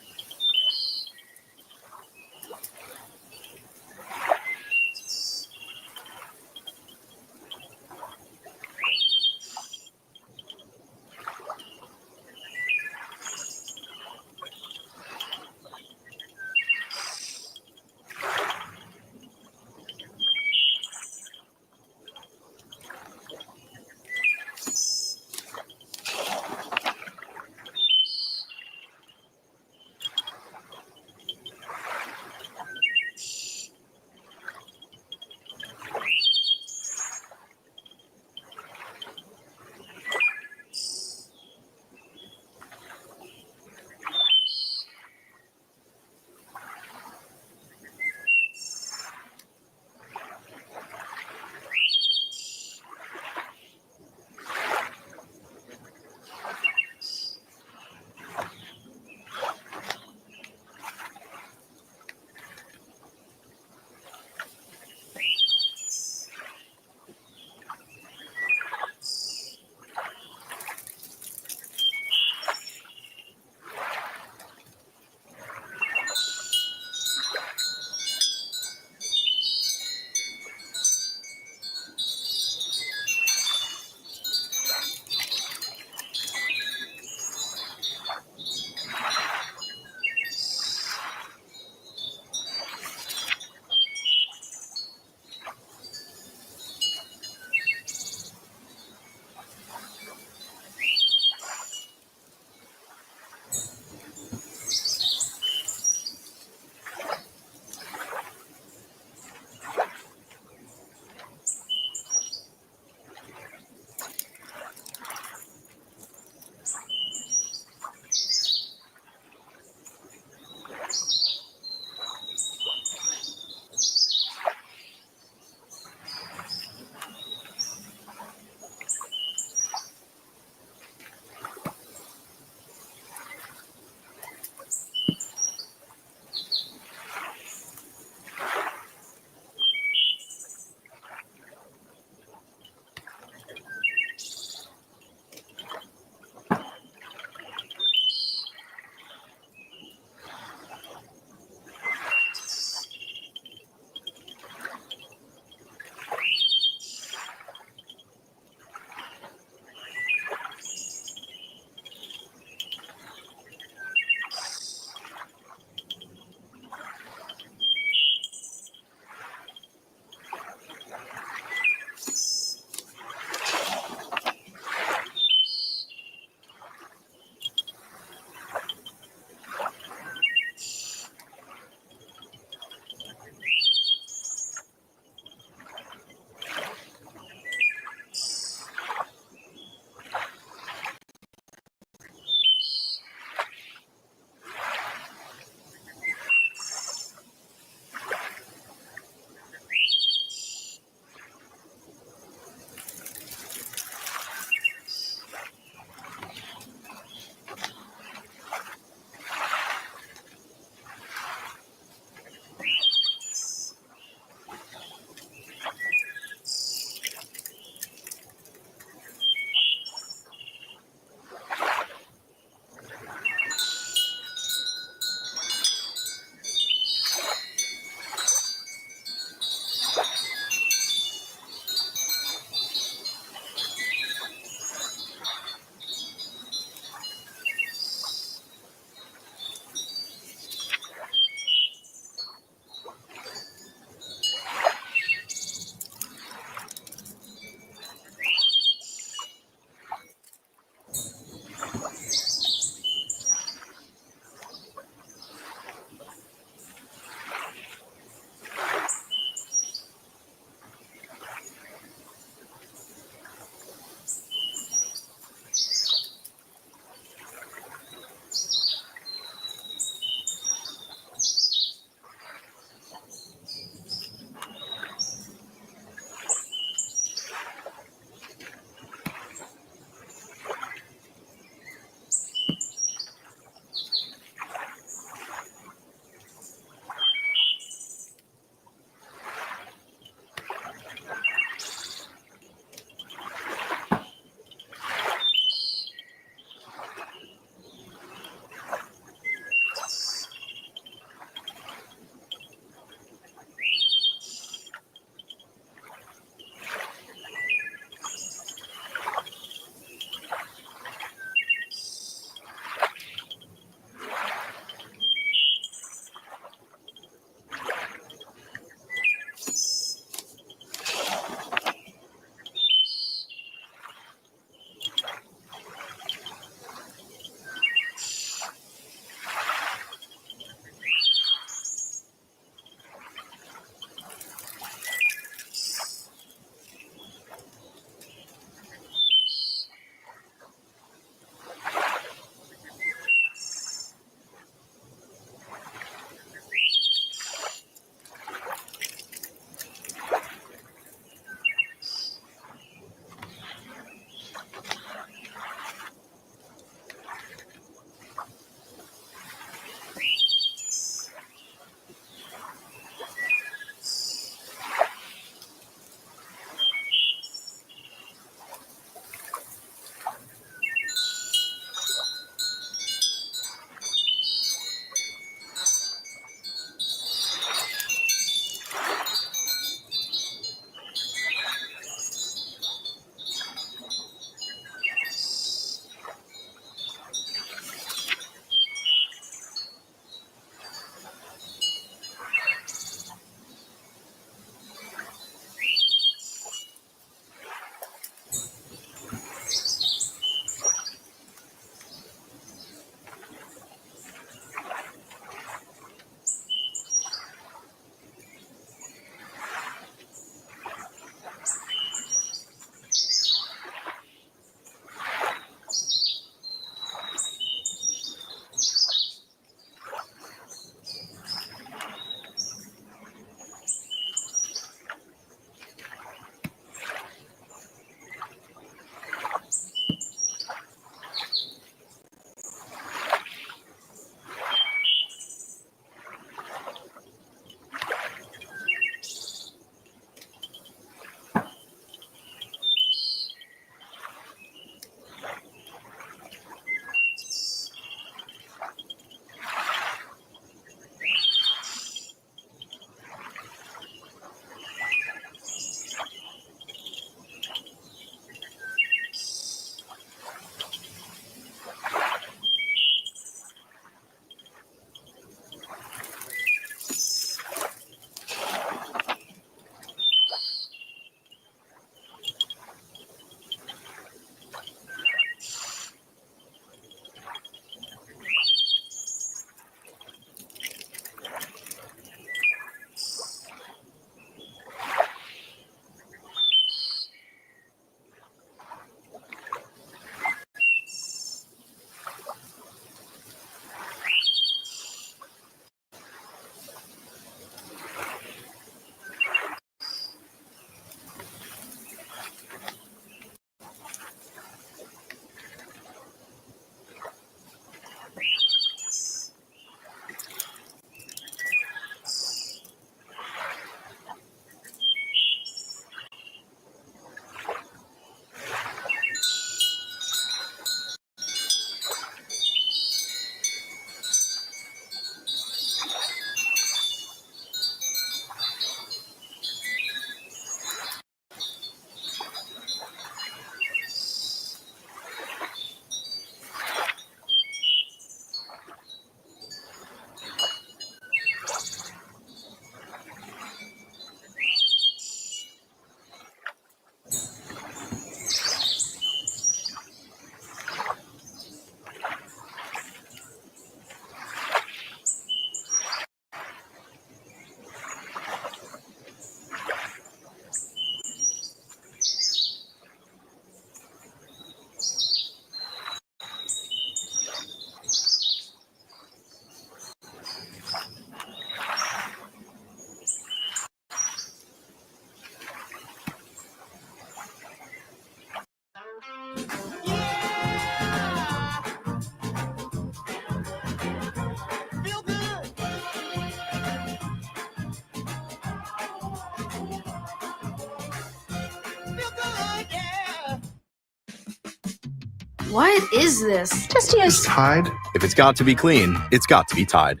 Speaker 9: What is this?
Speaker 8: Just use
Speaker 10: Tide?
Speaker 11: If it's got to be clean, it's got to be Tide.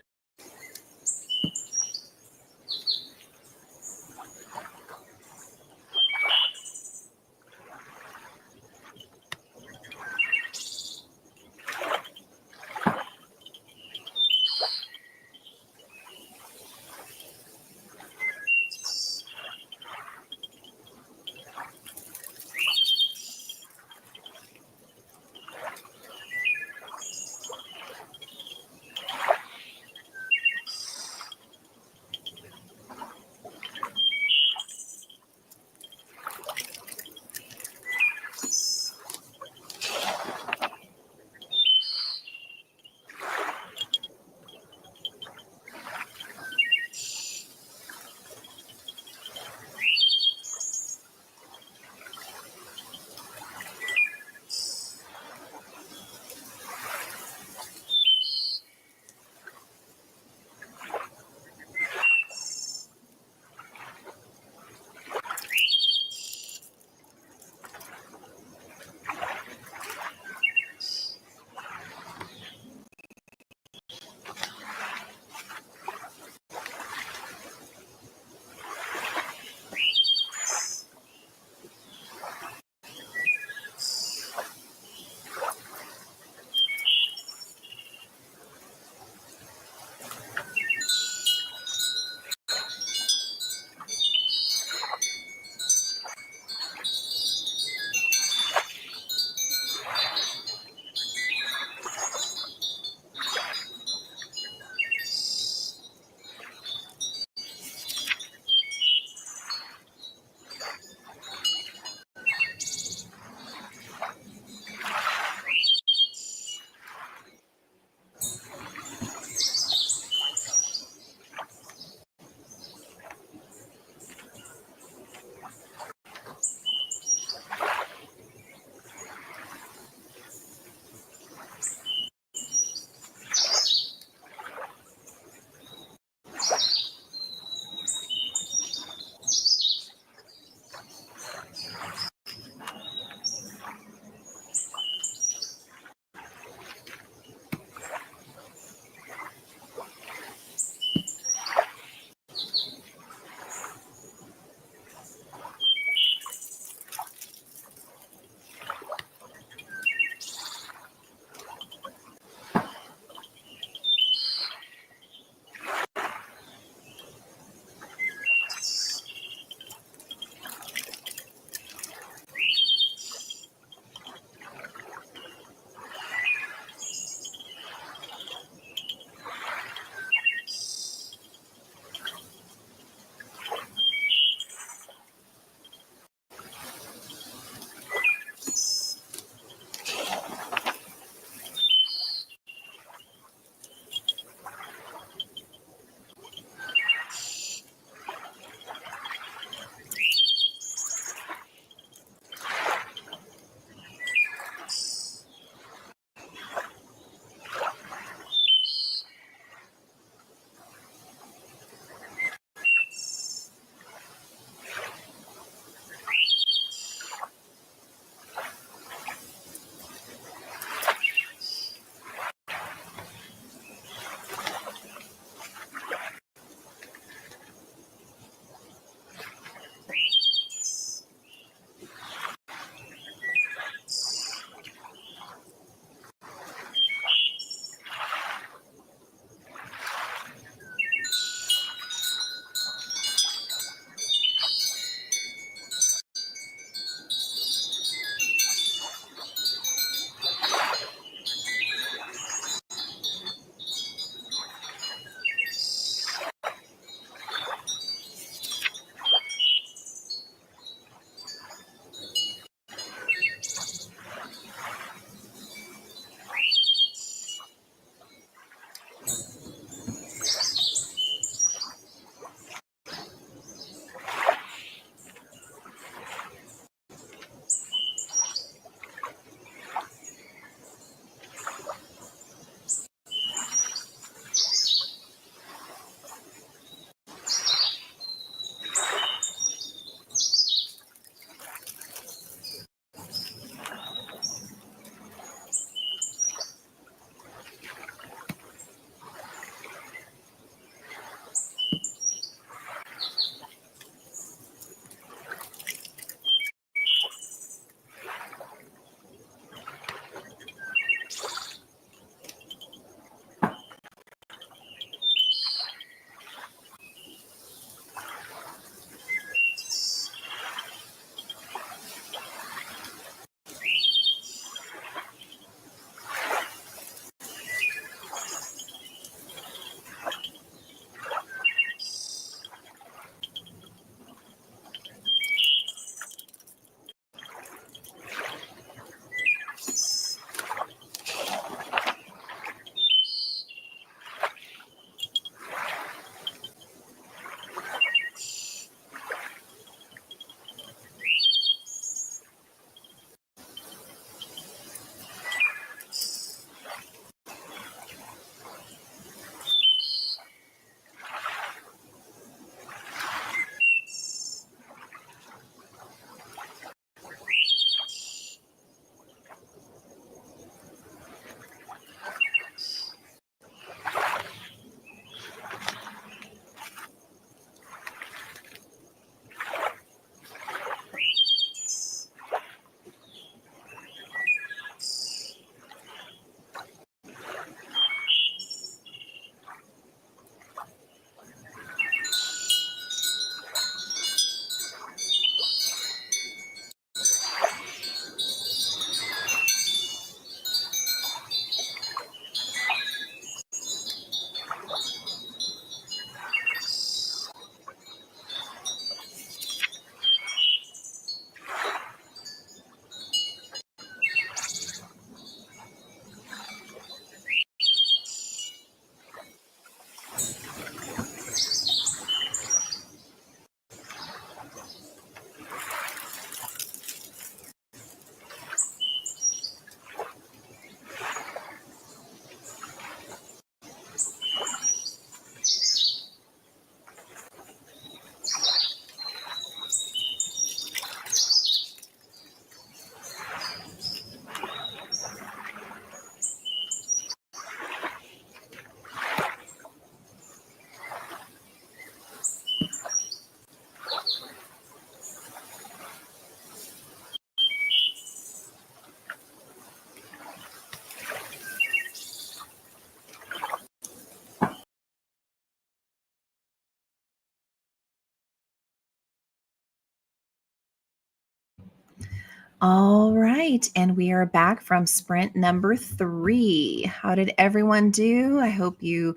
Speaker 1: All right, and we are back from sprint number 3. How did everyone do? I hope you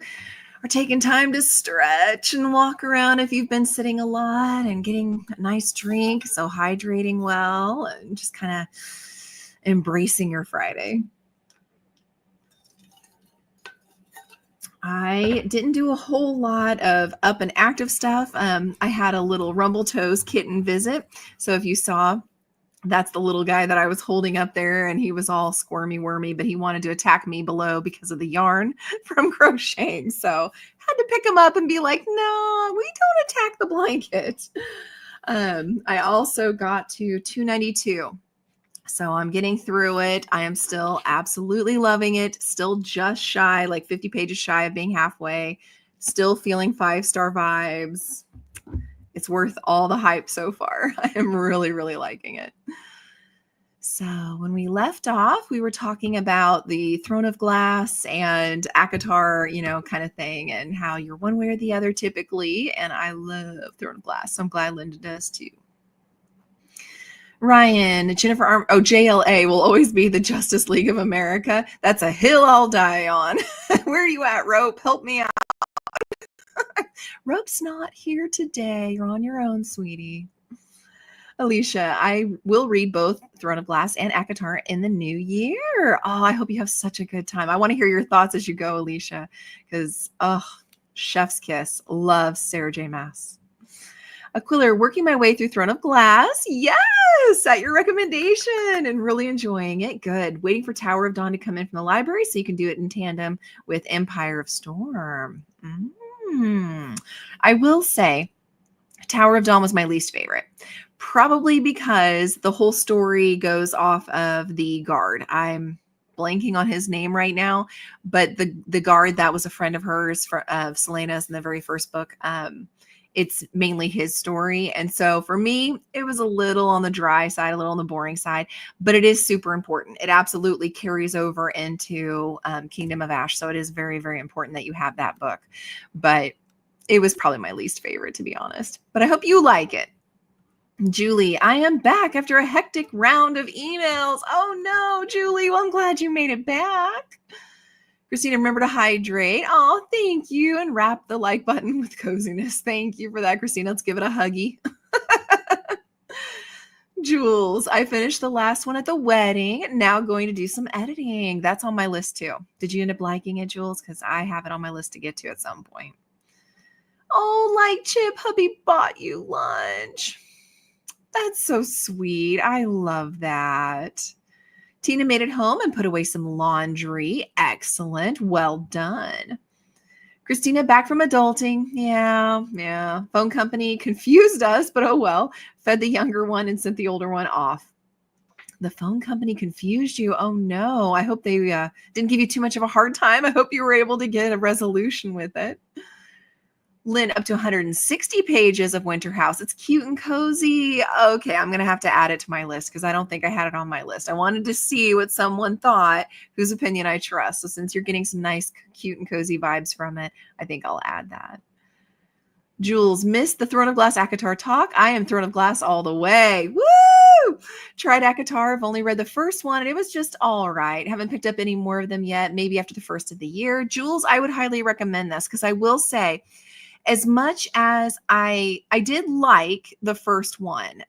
Speaker 1: are taking time to stretch and walk around if you've been sitting a lot, and getting a nice drink, so hydrating well and just kind of embracing your Friday. I didn't do a whole lot of up and active stuff. I had a little Rumble Toes kitten visit. So if you saw, that's the little guy that I was holding up there, and he was all squirmy wormy, but he wanted to attack me below because of the yarn from crocheting. So had to pick him up and be like, no, we don't attack the blanket. I also got to 292. So I'm getting through it. I am still absolutely loving it. Still just shy, like 50 pages shy of being halfway. Still feeling 5-star vibes. It's worth all the hype so far. I am really, really liking it. So when we left off, we were talking about the Throne of Glass and ACOTAR, kind of thing, and how you're one way or the other typically. And I love Throne of Glass, so I'm glad Linda does too. Ryan, Jennifer JLA will always be the Justice League of America. That's a hill I'll die on. Where are you at, Rope? Help me out. Rope's not here today. You're on your own, sweetie. Alicia, I will read both Throne of Glass and ACOTAR in the new year. Oh, I hope you have such a good time. I want to hear your thoughts as you go, Alicia, because, chef's kiss. Love Sarah J. Maas. Aquila, working my way through Throne of Glass. Yes, at your recommendation, and really enjoying it. Good. Waiting for Tower of Dawn to come in from the library so you can do it in tandem with Empire of Storm. I will say Tower of Dawn was my least favorite, probably because the whole story goes off of the guard. I'm blanking on his name right now, but the guard that was a friend of hers, of Selena's in the very first book, it's mainly his story. And so for me, it was a little on the dry side, a little on the boring side, but it is super important. It absolutely carries over into Kingdom of Ash. So it is very, very important that you have that book. But it was probably my least favorite, to be honest. But I hope you like it. Julie, I am back after a hectic round of emails. Oh no, Julie. Well, I'm glad you made it back. Christina, remember to hydrate. Oh, thank you. And wrap the like button with coziness. Thank you for that, Christina. Let's give it a huggy. Jules, I finished the last one at the wedding. Now going to do some editing. That's on my list too. Did you end up liking it, Jules? Because I have it on my list to get to at some point. Oh, like Chip, hubby bought you lunch. That's so sweet. I love that. Tina made it home and put away some laundry. Excellent. Well done. Christina, back from adulting. Yeah. Phone company confused us, but oh well. Fed the younger one and sent the older one off. The phone company confused you. Oh no. I hope they didn't give you too much of a hard time. I hope you were able to get a resolution with it. Lynn, up to 160 pages of Winter House. It's cute and cozy. Okay, I'm going to have to add it to my list because I don't think I had it on my list. I wanted to see what someone thought, whose opinion I trust. So since you're getting some nice, cute and cozy vibes from it, I think I'll add that. Jules, missed the Throne of Glass ACOTAR talk. I am Throne of Glass all the way. Woo! Tried ACOTAR. I've only read the first one, and it was just all right. Haven't picked up any more of them yet, maybe after the first of the year. Jules, I would highly recommend this because I will say, as much as I did like the first one,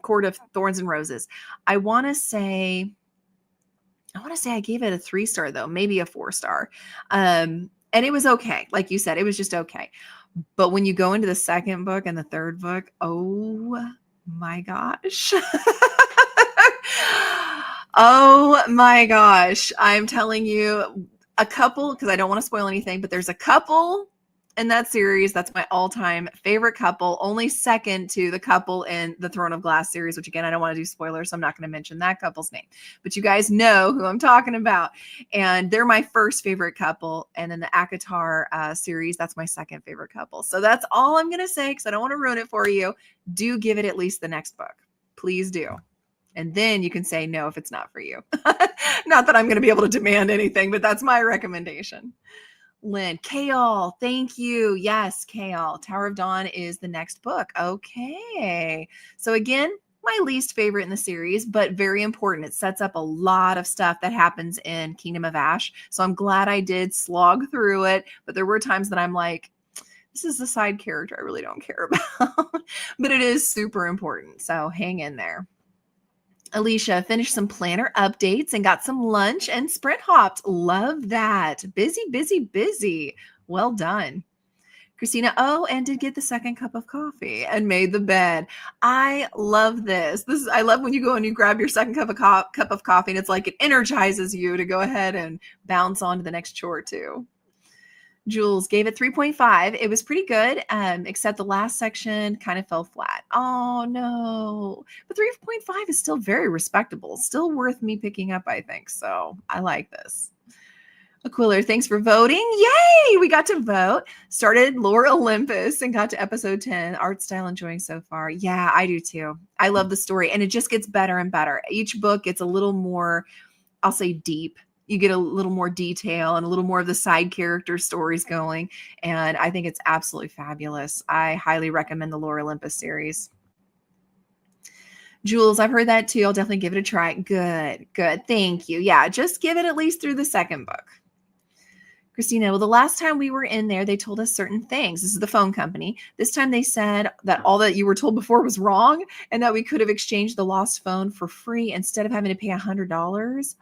Speaker 1: Court of Thorns and Roses, I want to say I gave it a 3-star though, maybe a 4-star. And it was okay. Like you said, it was just okay. But when you go into the second book and the third book, oh my gosh. Oh my gosh. I'm telling you, a couple, because I don't want to spoil anything, but there's a couple in that series that's my all-time favorite couple, only second to the couple in the Throne of Glass series, which again, I don't want to do spoilers, so I'm not going to mention that couple's name, but you guys know who I'm talking about. And they're my first favorite couple. And then the ACOTAR series, that's my second favorite couple. So that's all I'm going to say because I don't want to ruin it for you. Do give it at least the next book. Please do. And then you can say no if it's not for you. Not that I'm going to be able to demand anything, but that's my recommendation. Lynn, Kale, thank you. Yes, Kale. Tower of Dawn is the next book. Okay. So again, my least favorite in the series, but very important. It sets up a lot of stuff that happens in Kingdom of Ash. So I'm glad I did slog through it. But there were times that I'm like, this is a side character I really don't care about. But it is super important. So hang in there. Alicia finished some planner updates and got some lunch and sprint hopped. Love that. Busy, busy, busy. Well done. Christina, and did get the second cup of coffee and made the bed. I love this. I love when you go and you grab your second cup of coffee and it's like it energizes you to go ahead and bounce on to the next chore too. Jules gave it 3.5. It was pretty good, except the last section kind of fell flat. Oh, no. But 3.5 is still very respectable. Still worth me picking up, I think. So I like this. Aquiller, thanks for voting. Yay! We got to vote. Started Lore Olympus and got to episode 10. Art style enjoying so far. Yeah, I do too. I love the story. And it just gets better and better. Each book gets a little more, I'll say, deep. You get a little more detail and a little more of the side character stories going. And I think it's absolutely fabulous. I highly recommend the Lore Olympus series. Jules, I've heard that too. I'll definitely give it a try. Good. Thank you. Yeah, just give it at least through the second book. Christina, well, the last time we were in there, they told us certain things. This is the phone company. This time they said that all that you were told before was wrong and that we could have exchanged the lost phone for free instead of having to pay $100.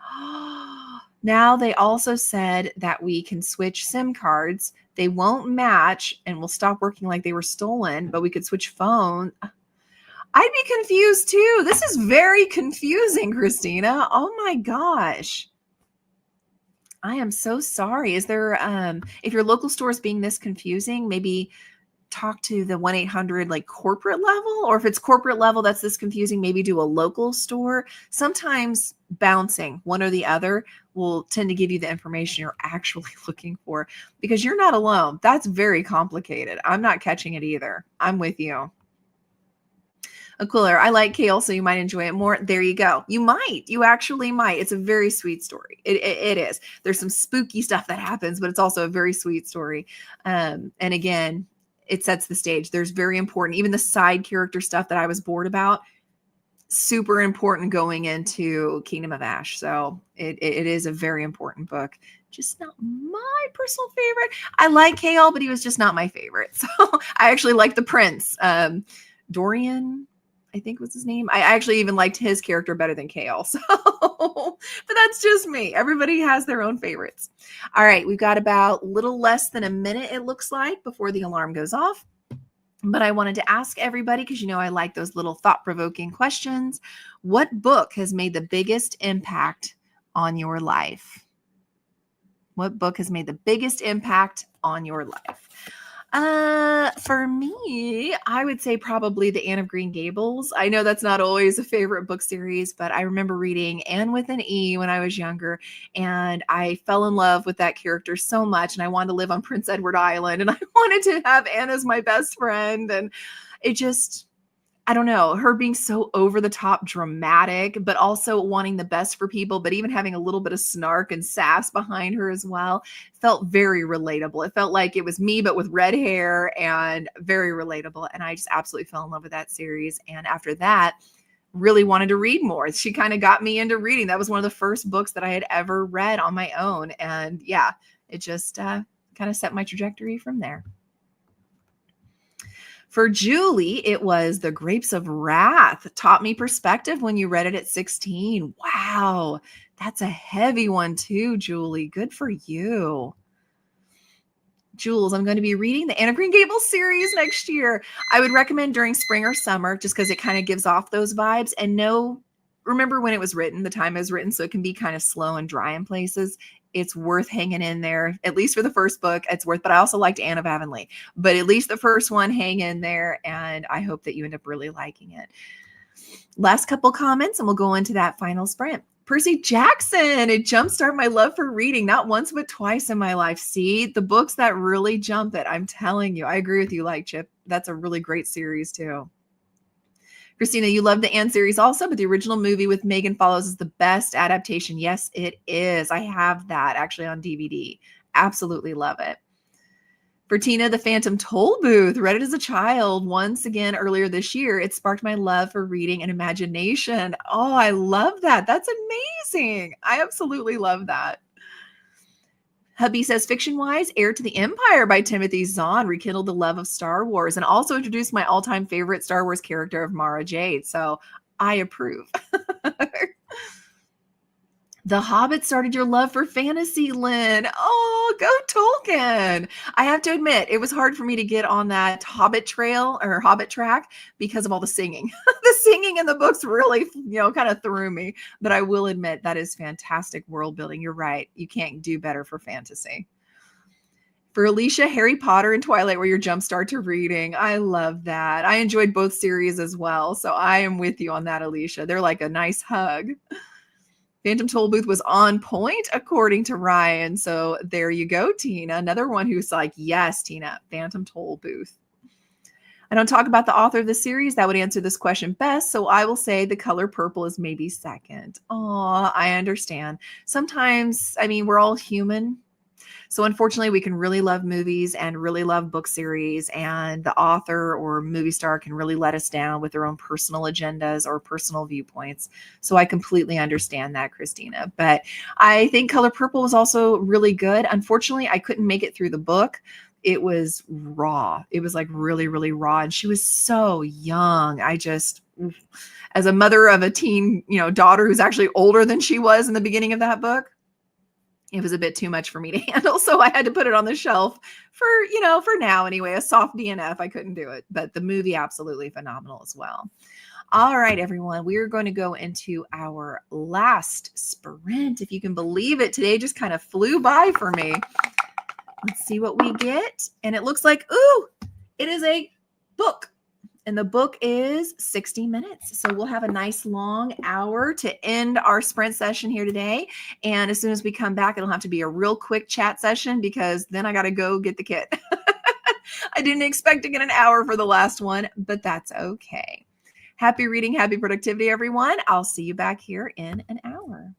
Speaker 1: Now they also said that we can switch SIM cards. They won't match and will stop working like they were stolen, but we could switch phone. I'd be confused too. This is very confusing, Christina. Oh my gosh. I am so sorry. Is there, if your local store is being this confusing, maybe talk to the 1-800 like corporate level, or if it's corporate level that's this confusing, maybe do a local store. Sometimes bouncing one or the other will tend to give you the information you're actually looking for, because you're not alone. That's very complicated. I'm not catching it either. I'm with you. Aquiller, I like kale, so you might enjoy it more. There you go. You actually might. It's a very sweet story. It is. There's some spooky stuff that happens, but it's also a very sweet story. And again, it sets the stage. There's very important, even the side character stuff that I was bored about, super important going into Kingdom of Ash. So it is a very important book. Just not my personal favorite. I like Kale, but he was just not my favorite. So I actually like the prince. Dorian, I think was his name. I actually even liked his character better than Kale. So, but that's just me. Everybody has their own favorites. All right. We've got about little less than a minute, it looks like, before the alarm goes off. But I wanted to ask everybody, because you know I like those little thought-provoking questions. What book has made the biggest impact on your life? What book has made the biggest impact on your life? For me, I would say probably the Anne of Green Gables. I know that's not always a favorite book series, but I remember reading Anne with an E when I was younger, and I fell in love with that character so much, and I wanted to live on Prince Edward Island, and I wanted to have Anne as my best friend, and it just, I don't know, her being so over the top dramatic, but also wanting the best for people, but even having a little bit of snark and sass behind her as well, felt very relatable. It felt like it was me, but with red hair, and very relatable. And I just absolutely fell in love with that series. And after that, really wanted to read more. She kind of got me into reading. That was one of the first books that I had ever read on my own. And yeah, it just kind of set my trajectory from there. For Julie, it was The Grapes of Wrath. Taught me perspective when you read it at 16. Wow, that's a heavy one too, Julie. Good for you. Jules, I'm going to be reading the Anne of Green Gables series next year. I would recommend during spring or summer, just because it kind of gives off those vibes. And remember when it was written, the time it was written, so it can be kind of slow and dry in places. It's worth hanging in there, at least for the first book. But I also liked Anne of Avonlea, but at least the first one, hang in there. And I hope that you end up really liking it. Last couple comments and we'll go into that final sprint. Percy Jackson, it jumpstarted my love for reading, not once, but twice in my life. See, the books that really jump it, I'm telling you, I agree with you, like Chip. That's a really great series too. Christina, you love the Anne series also, but the original movie with Megan Follows is the best adaptation. Yes, it is. I have that actually on DVD. Absolutely love it. For Tina, The Phantom Toll Booth. Read it as a child once again earlier this year. It sparked my love for reading and imagination. Oh, I love that. That's amazing. I absolutely love that. Hubby says, fiction-wise, Heir to the Empire by Timothy Zahn rekindled the love of Star Wars and also introduced my all-time favorite Star Wars character of Mara Jade. So I approve. The Hobbit started your love for fantasy, Lynn. Oh, go Tolkien. I have to admit, it was hard for me to get on that Hobbit trail or Hobbit track because of all the singing. The singing in the books really, kind of threw me. But I will admit that is fantastic world building. You're right. You can't do better for fantasy. For Alicia, Harry Potter and Twilight were your jumpstart to reading. I love that. I enjoyed both series as well. So I am with you on that, Alicia. They're like a nice hug. Phantom Toll Booth was on point, according to Ryan. So there you go, Tina. Another one who's like, yes, Tina, Phantom Toll Booth. I don't talk about the author of the series. That would answer this question best. So I will say The Color Purple is maybe second. Oh, I understand. Sometimes, we're all human. So unfortunately, we can really love movies and really love book series, and the author or movie star can really let us down with their own personal agendas or personal viewpoints. So I completely understand that, Christina. But I think Color Purple was also really good. Unfortunately, I couldn't make it through the book. It was raw. It was like really, really raw. And she was so young. As a mother of a teen, daughter who's actually older than she was in the beginning of that book, it was a bit too much for me to handle. So I had to put it on the shelf for now anyway, a soft DNF. I couldn't do it, but the movie, absolutely phenomenal as well. All right, everyone, we are going to go into our last sprint. If you can believe it, today just kind of flew by for me. Let's see what we get. And it looks like, it is a book. And the book is 60 minutes. So we'll have a nice long hour to end our sprint session here today. And as soon as we come back, it'll have to be a real quick chat session because then I got to go get the kit. I didn't expect to get an hour for the last one, but that's okay. Happy reading, happy productivity, everyone. I'll see you back here in an hour.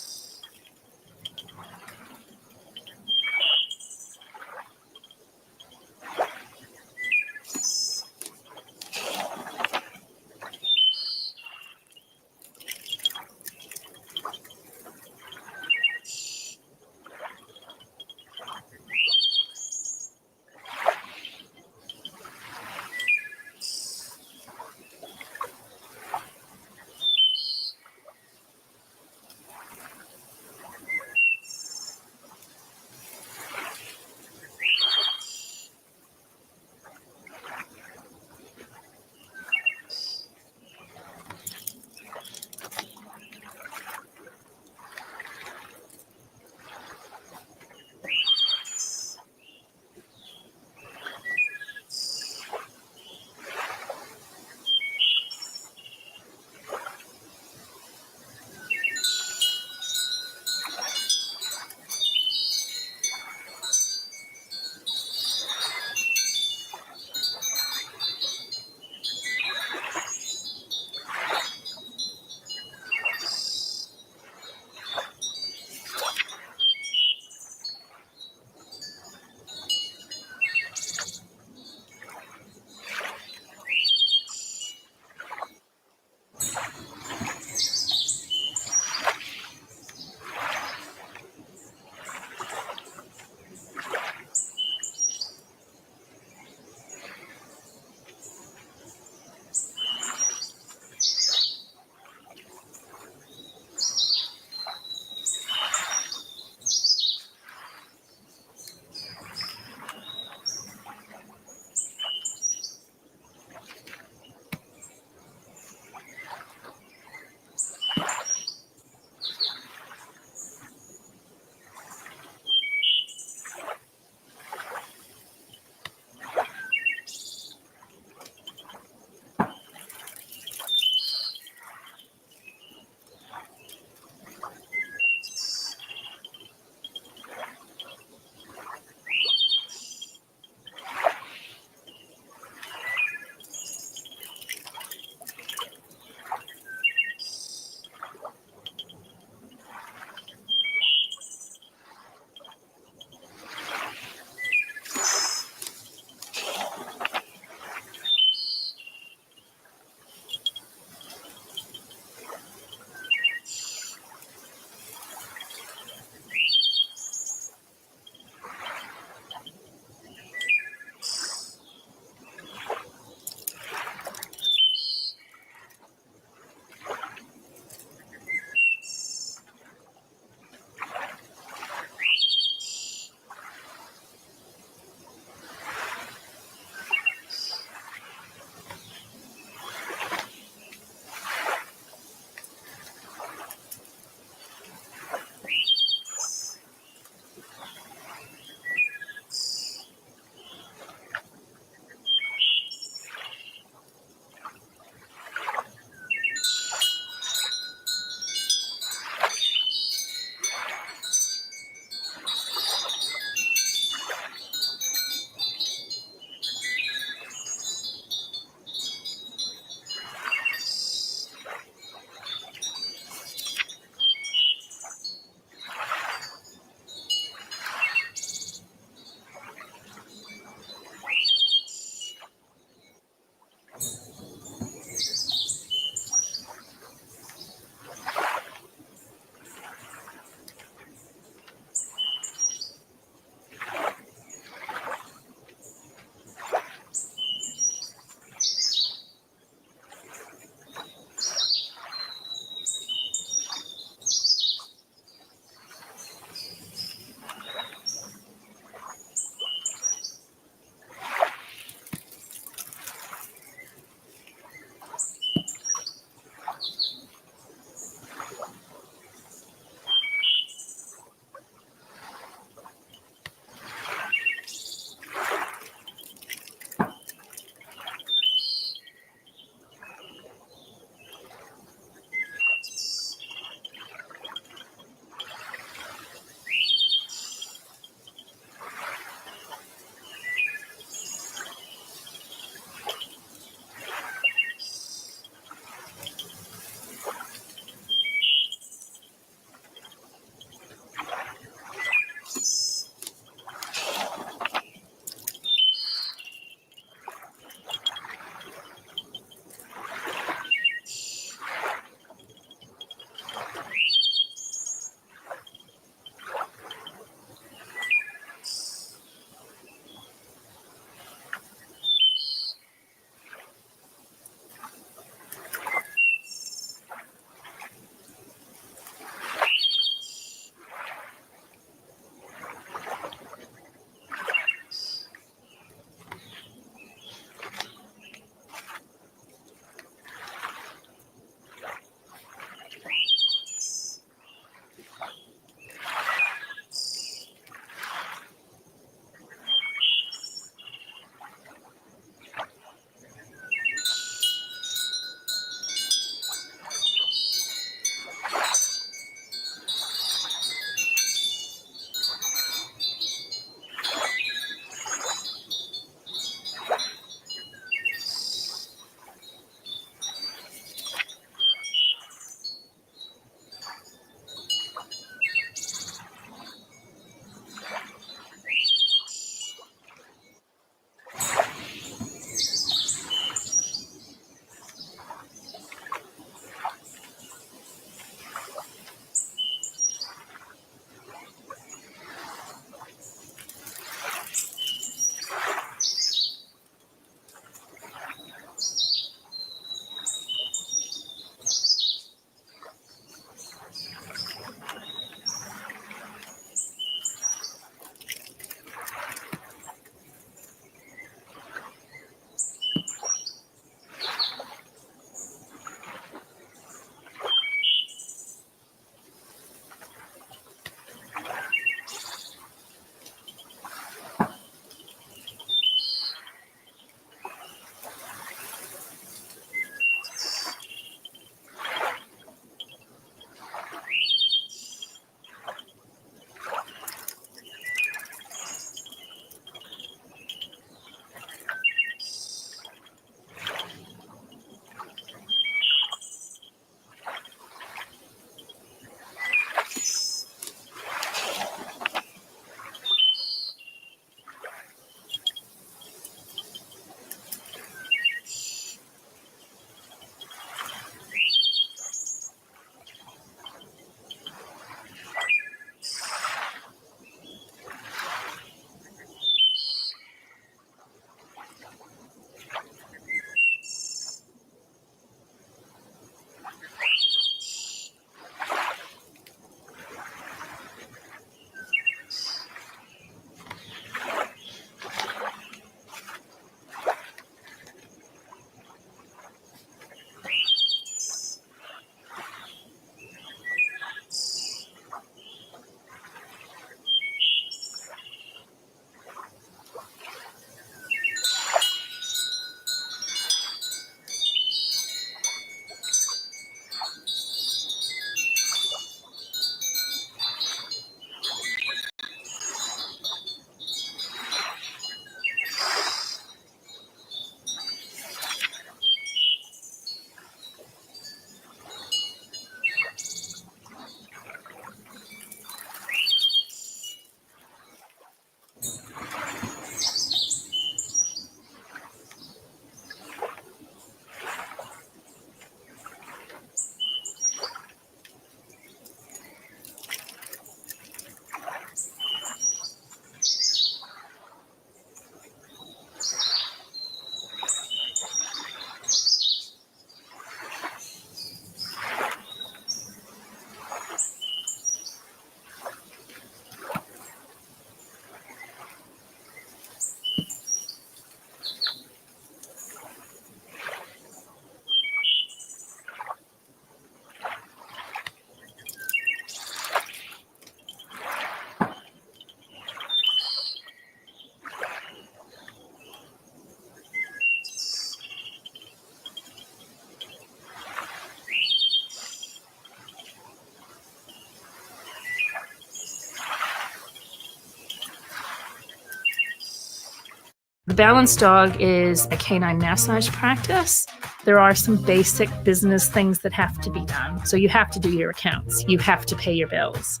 Speaker 9: The Balanced Dog is a canine massage practice. There are some basic business things that have to be done. So you have to do your accounts. You have to pay your bills.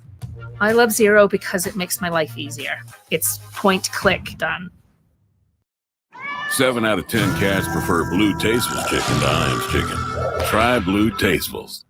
Speaker 9: I love Zero because it makes my life easier. It's point, click, done.
Speaker 10: 7 out of 10 cats prefer Blue Tastefuls chicken to Iams chicken. Try Blue Tastefuls.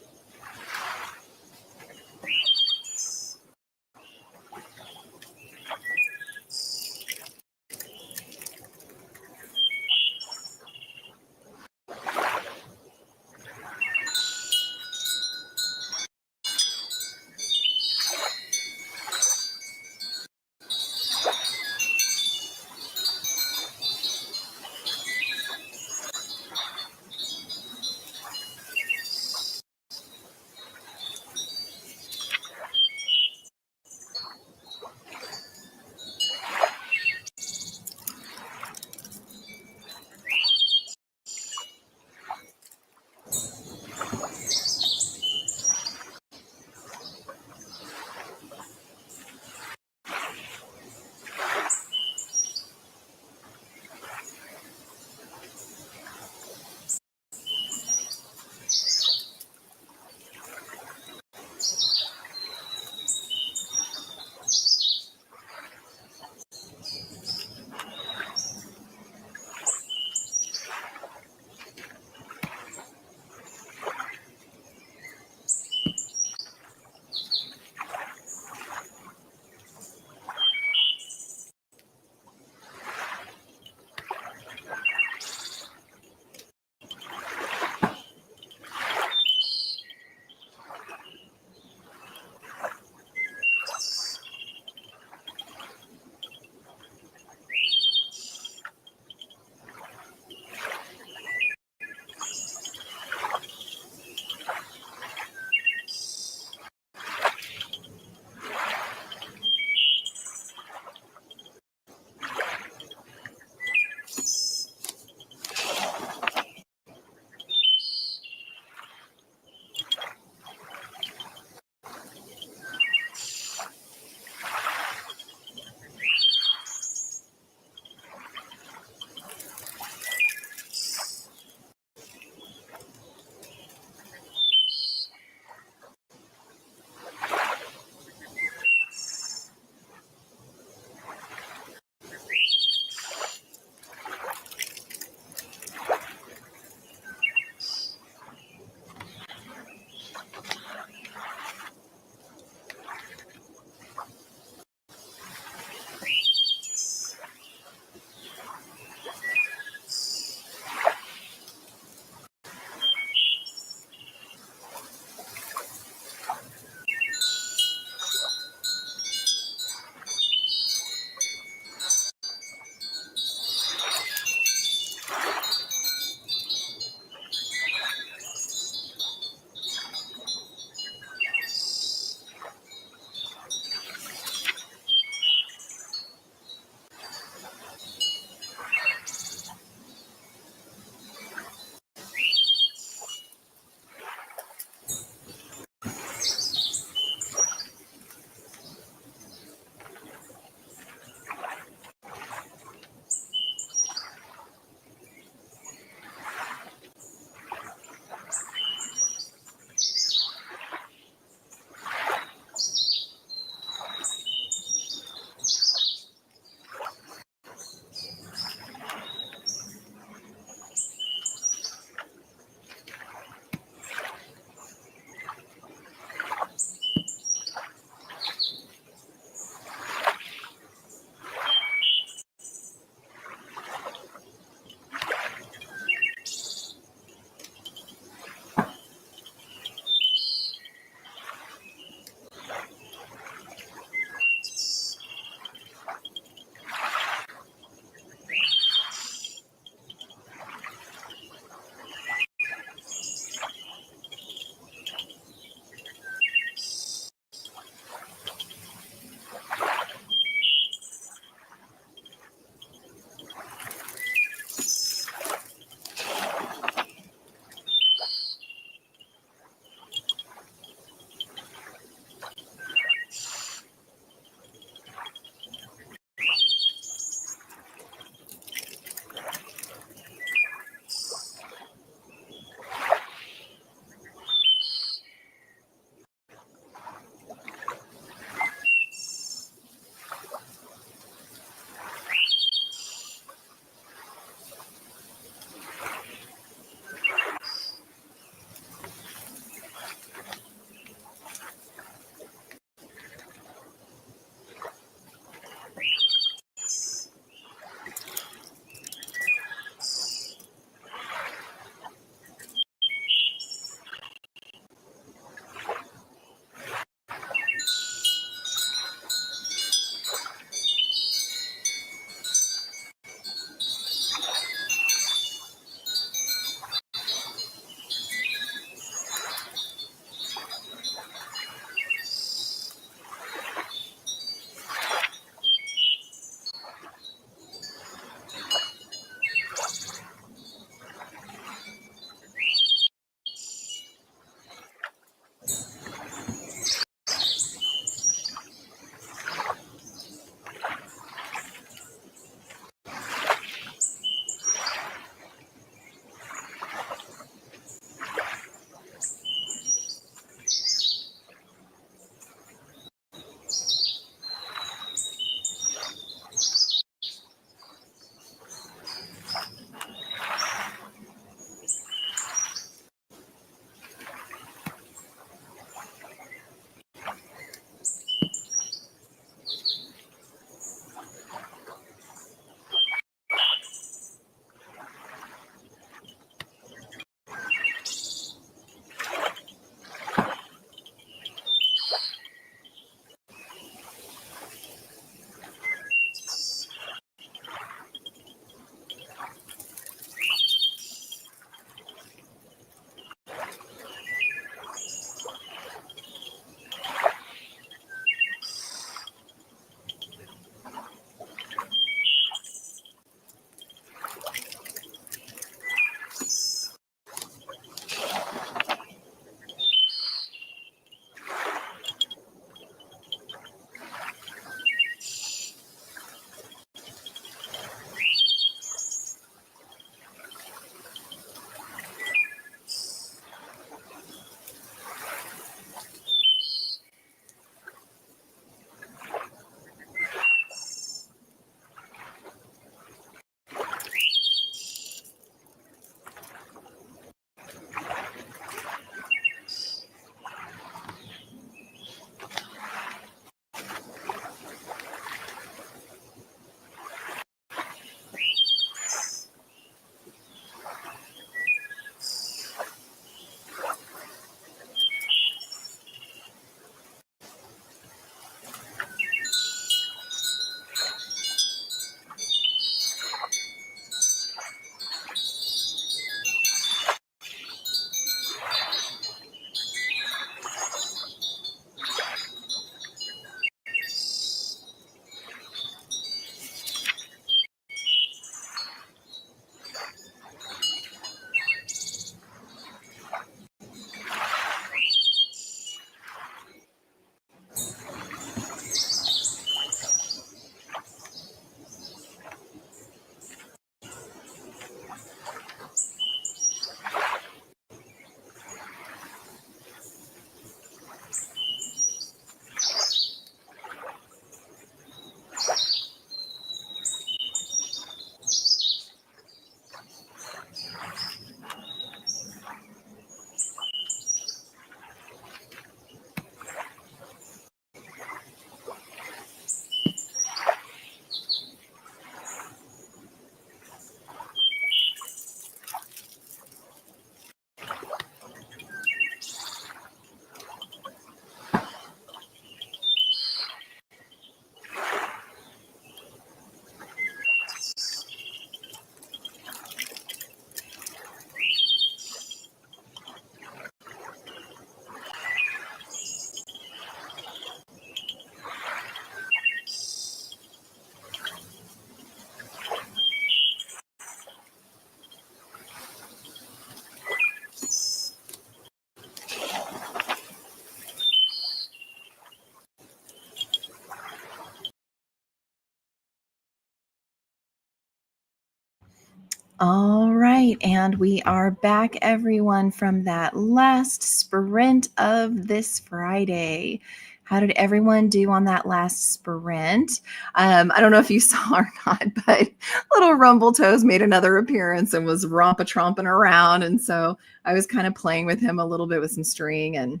Speaker 1: All right, and we are back, everyone, from that last sprint of this Friday. How did everyone do on that last sprint? I don't know if you saw or not, but little Rumble Toes made another appearance and was rompa-tromping around, and so I was kind of playing with him a little bit with some string, and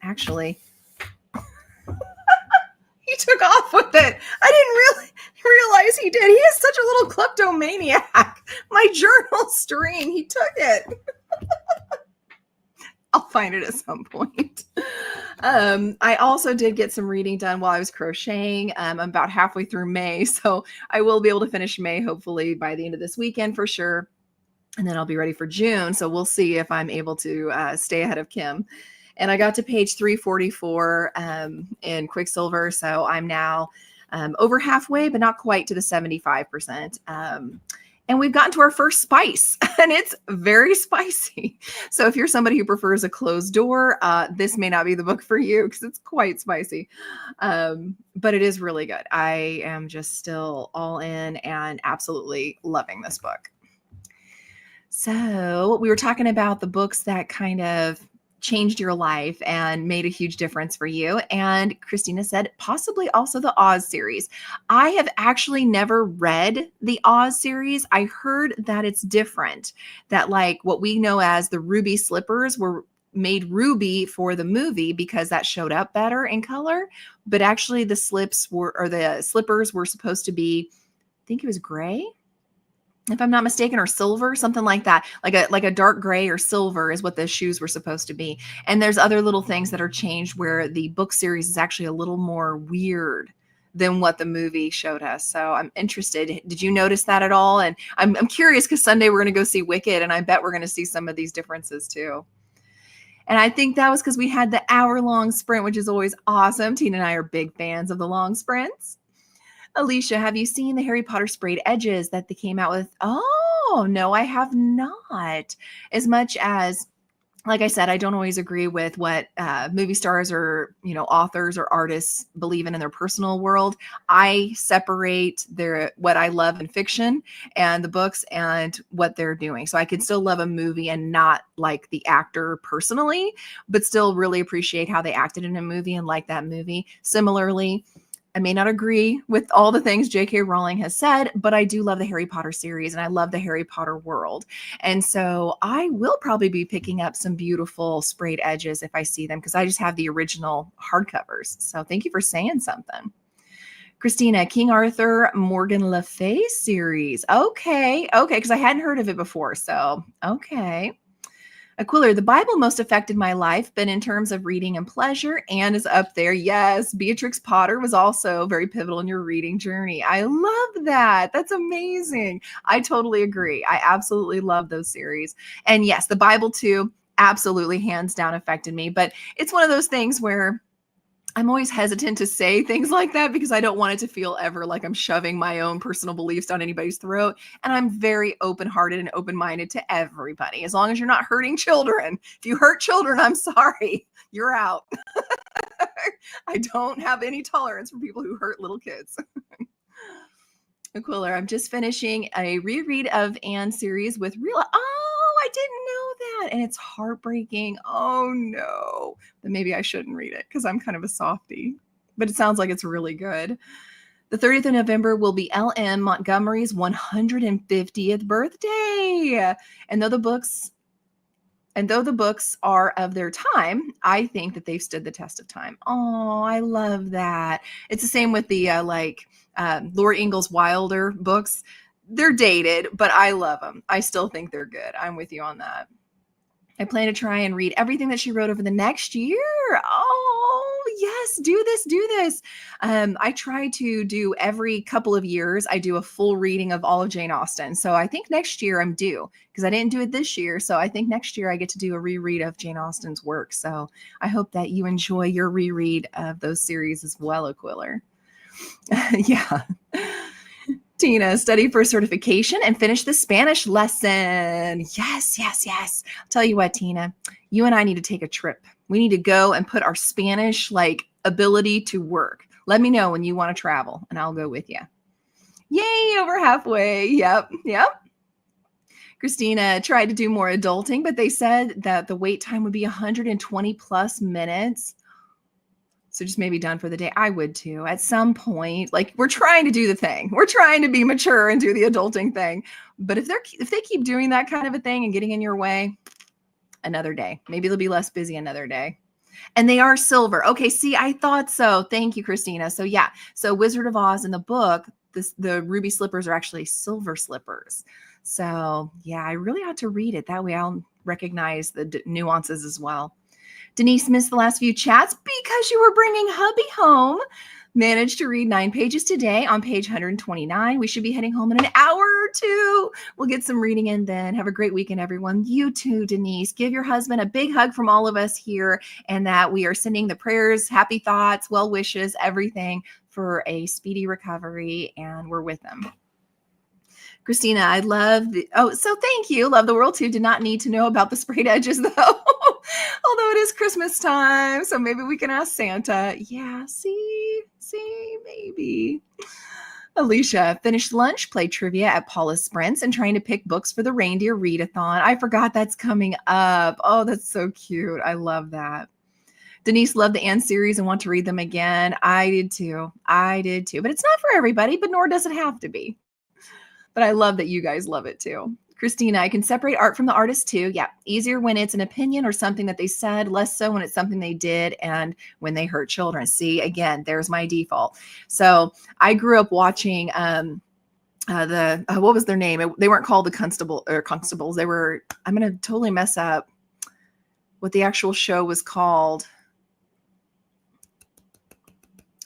Speaker 1: actually he took off with it. I didn't really realize he did. He is such a little kleptomaniac. My journal string, he took it. I'll find it at some point. I also did get some reading done while I was crocheting. I'm about halfway through May, so I will be able to finish May hopefully by the end of this weekend for sure. And then I'll be ready for June. So we'll see if I'm able to stay ahead of Kim. And I got to page 344 in Quicksilver. So I'm now over halfway, but not quite to the 75%. And we've gotten to our first spice, and it's very spicy. So if you're somebody who prefers a closed door, this may not be the book for you because it's quite spicy. But it is really good. I am just still all in and absolutely loving this book. So we were talking about the books that kind of changed your life and made a huge difference for you. And Christina said possibly also the Oz series. I have actually never read the Oz series. I heard that it's different, that like what we know as the ruby slippers were made ruby for the movie because that showed up better in color. But actually the slippers were supposed to be, I think it was gray, if I'm not mistaken, or silver, something like that. Like a dark gray or silver is what the shoes were supposed to be. And there's other little things that are changed where the book series is actually a little more weird than what the movie showed us. So I'm interested. Did you notice that at all? And I'm curious because Sunday we're going to go see Wicked, and I bet we're going to see some of these differences too. And I think that was because we had the hour-long sprint, which is always awesome. Tina and I are big fans of the long sprints. Alicia, have you seen the Harry Potter sprayed edges that they came out with? Oh, no, I have not. As much as, like I said, I don't always agree with what movie stars or, authors or artists believe in their personal world. I separate what I love in fiction and the books and what they're doing. So I can still love a movie and not like the actor personally, but still really appreciate how they acted in a movie and like that movie. Similarly, I may not agree with all the things J.K. Rowling has said, but I do love the Harry Potter series and I love the Harry Potter world. And so I will probably be picking up some beautiful sprayed edges if I see them because I just have the original hardcovers. So thank you for saying something. Christina, King Arthur Morgan Le Fay series. Okay, because I hadn't heard of it before. So, okay. Aquila, the Bible most affected my life, but in terms of reading and pleasure, Anne is up there. Yes, Beatrix Potter was also very pivotal in your reading journey. I love that. That's amazing. I totally agree. I absolutely love those series. And yes, the Bible too, absolutely hands down affected me. But it's one of those things where I'm always hesitant to say things like that because I don't want it to feel ever like I'm shoving my own personal beliefs down anybody's throat. And I'm very open-hearted and open-minded to everybody, as long as you're not hurting children. If you hurt children, I'm sorry, you're out. I don't have any tolerance for people who hurt little kids. Aquila, I'm just finishing a reread of Anne series with real. Oh, I didn't know that. And it's heartbreaking. Oh, no. Then maybe I shouldn't read it because I'm kind of a softie. But it sounds like it's really good. The 30th of November will be L.M. Montgomery's 150th birthday. And though the books are of their time, I think that they've stood the test of time. Oh, I love that. It's the same with the Laura Ingalls Wilder books. They're dated, but I love them. I still think they're good. I'm with you on that. I plan to try and read everything that she wrote over the next year. Oh, yes, do this. I try to do every couple of years. I do a full reading of all of Jane Austen. So I think next year I'm due because I didn't do it this year. So I think next year I get to do a reread of Jane Austen's work. So I hope that you enjoy your reread of those series as well, Aquila. Yeah. Tina, study for certification and finish the Spanish lesson. Yes. I'll tell you what, Tina, you and I need to take a trip. We need to go and put our Spanish ability to work. Let me know when you want to travel and I'll go with you. Yay, over halfway. Yep. Christina tried to do more adulting, but they said that the wait time would be 120 plus minutes. So just maybe done for the day. I would too. At some point, like, we're trying to do the thing. We're trying to be mature and do the adulting thing. But if they keep doing that kind of a thing and getting in your way, another day. Maybe they'll be less busy another day. And they are silver. Okay, see, I thought so. Thank you, Christina. So yeah, so Wizard of Oz in the book, the ruby slippers are actually silver slippers. So yeah, I really ought to read it. That way I'll recognize the nuances as well. Denise missed the last few chats because you were bringing hubby home. Managed to read 9 pages today on page 129. We should be heading home in an hour or two. We'll get some reading in then. Have a great weekend, everyone. You too, Denise. Give your husband a big hug from all of us here, and that we are sending the prayers, happy thoughts, well wishes, everything for a speedy recovery, and we're with them. Christina, I love so thank you. Love the world too. Did not need to know about the sprayed edges though. Although it is Christmas time, so maybe we can ask Santa. Yeah, see, maybe. Alicia, finished lunch, played trivia at Paula's Sprints, and trying to pick books for the reindeer readathon. I forgot that's coming up. Oh, that's so cute. I love that. Denise loved the Anne series and want to read them again. I did too. But it's not for everybody, but nor does it have to be. But I love that you guys love it too. Christina, I can separate art from the artist too. Yeah, easier when it's an opinion or something that they said, less so when it's something they did and when they hurt children. See, again, there's my default. So I grew up watching what was their name? They weren't called the Constables. They were, I'm going to totally mess up what the actual show was called.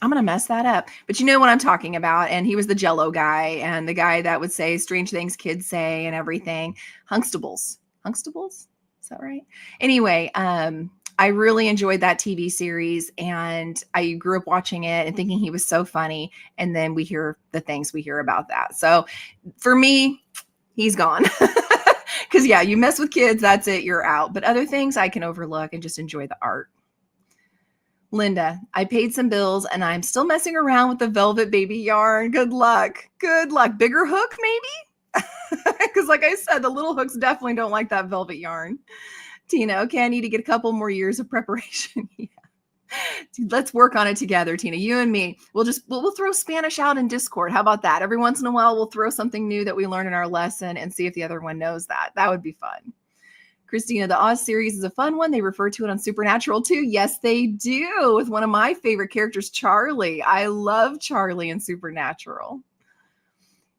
Speaker 1: I'm going to mess that up, but you know what I'm talking about. And he was the Jello guy and the guy that would say strange things kids say and everything. Huxtables. Is that right? Anyway, I really enjoyed that TV series and I grew up watching it and thinking he was so funny. And then we hear the things we hear about that. So for me, he's gone. Because yeah, you mess with kids, that's it, you're out. But other things I can overlook and just enjoy the art. Linda, I paid some bills and I'm still messing around with the velvet baby yarn. Good luck. Bigger hook, maybe? Because like I said, the little hooks definitely don't like that velvet yarn. Tina, okay, I need to get a couple more years of preparation. Yeah. Dude, let's work on it together, Tina. You and me. We'll throw Spanish out in Discord. How about that? Every once in a while, we'll throw something new that we learn in our lesson and see if the other one knows that. That would be fun. Christina, the Oz series is a fun one. They refer to it on Supernatural too. Yes, they do. With one of my favorite characters, Charlie. I love Charlie in Supernatural.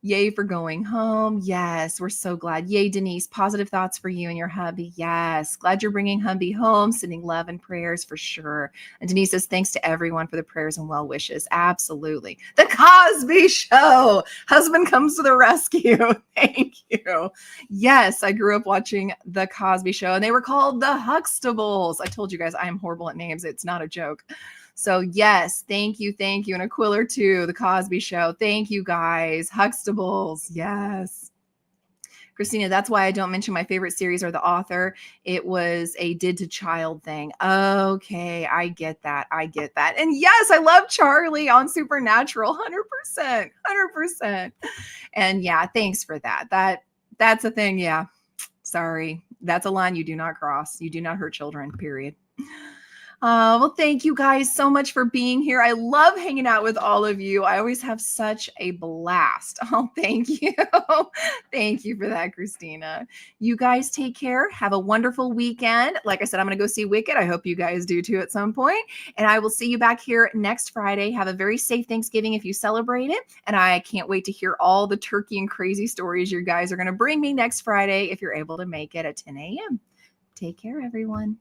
Speaker 1: Yay for going home. Yes, we're so glad. Yay, Denise. Positive thoughts for you and your hubby. Yes. Glad you're bringing hubby home. Sending love and prayers for sure. And Denise says, thanks to everyone for the prayers and well wishes. Absolutely. The Cosby Show. Husband comes to the rescue. Thank you. Yes, I grew up watching The Cosby Show and they were called the Huxtables. I told you guys I am horrible at names. It's not a joke. So yes, thank you. And Aquila too, The Cosby Show. Thank you guys. Huxtables, yes. Christina, that's why I don't mention my favorite series or the author. It was a did to child thing. Okay, I get that. And yes, I love Charlie on Supernatural, 100%. And yeah, thanks for that. That's a thing, yeah. Sorry, that's a line you do not cross. You do not hurt children, period. Well, thank you guys so much for being here. I love hanging out with all of you. I always have such a blast. Oh, thank you. Thank you for that, Christina. You guys take care. Have a wonderful weekend. Like I said, I'm going to go see Wicked. I hope you guys do too at some point. And I will see you back here next Friday. Have a very safe Thanksgiving if you celebrate it. And I can't wait to hear all the turkey and crazy stories you guys are going to bring me next Friday if you're able to make it at 10 a.m. Take care, everyone.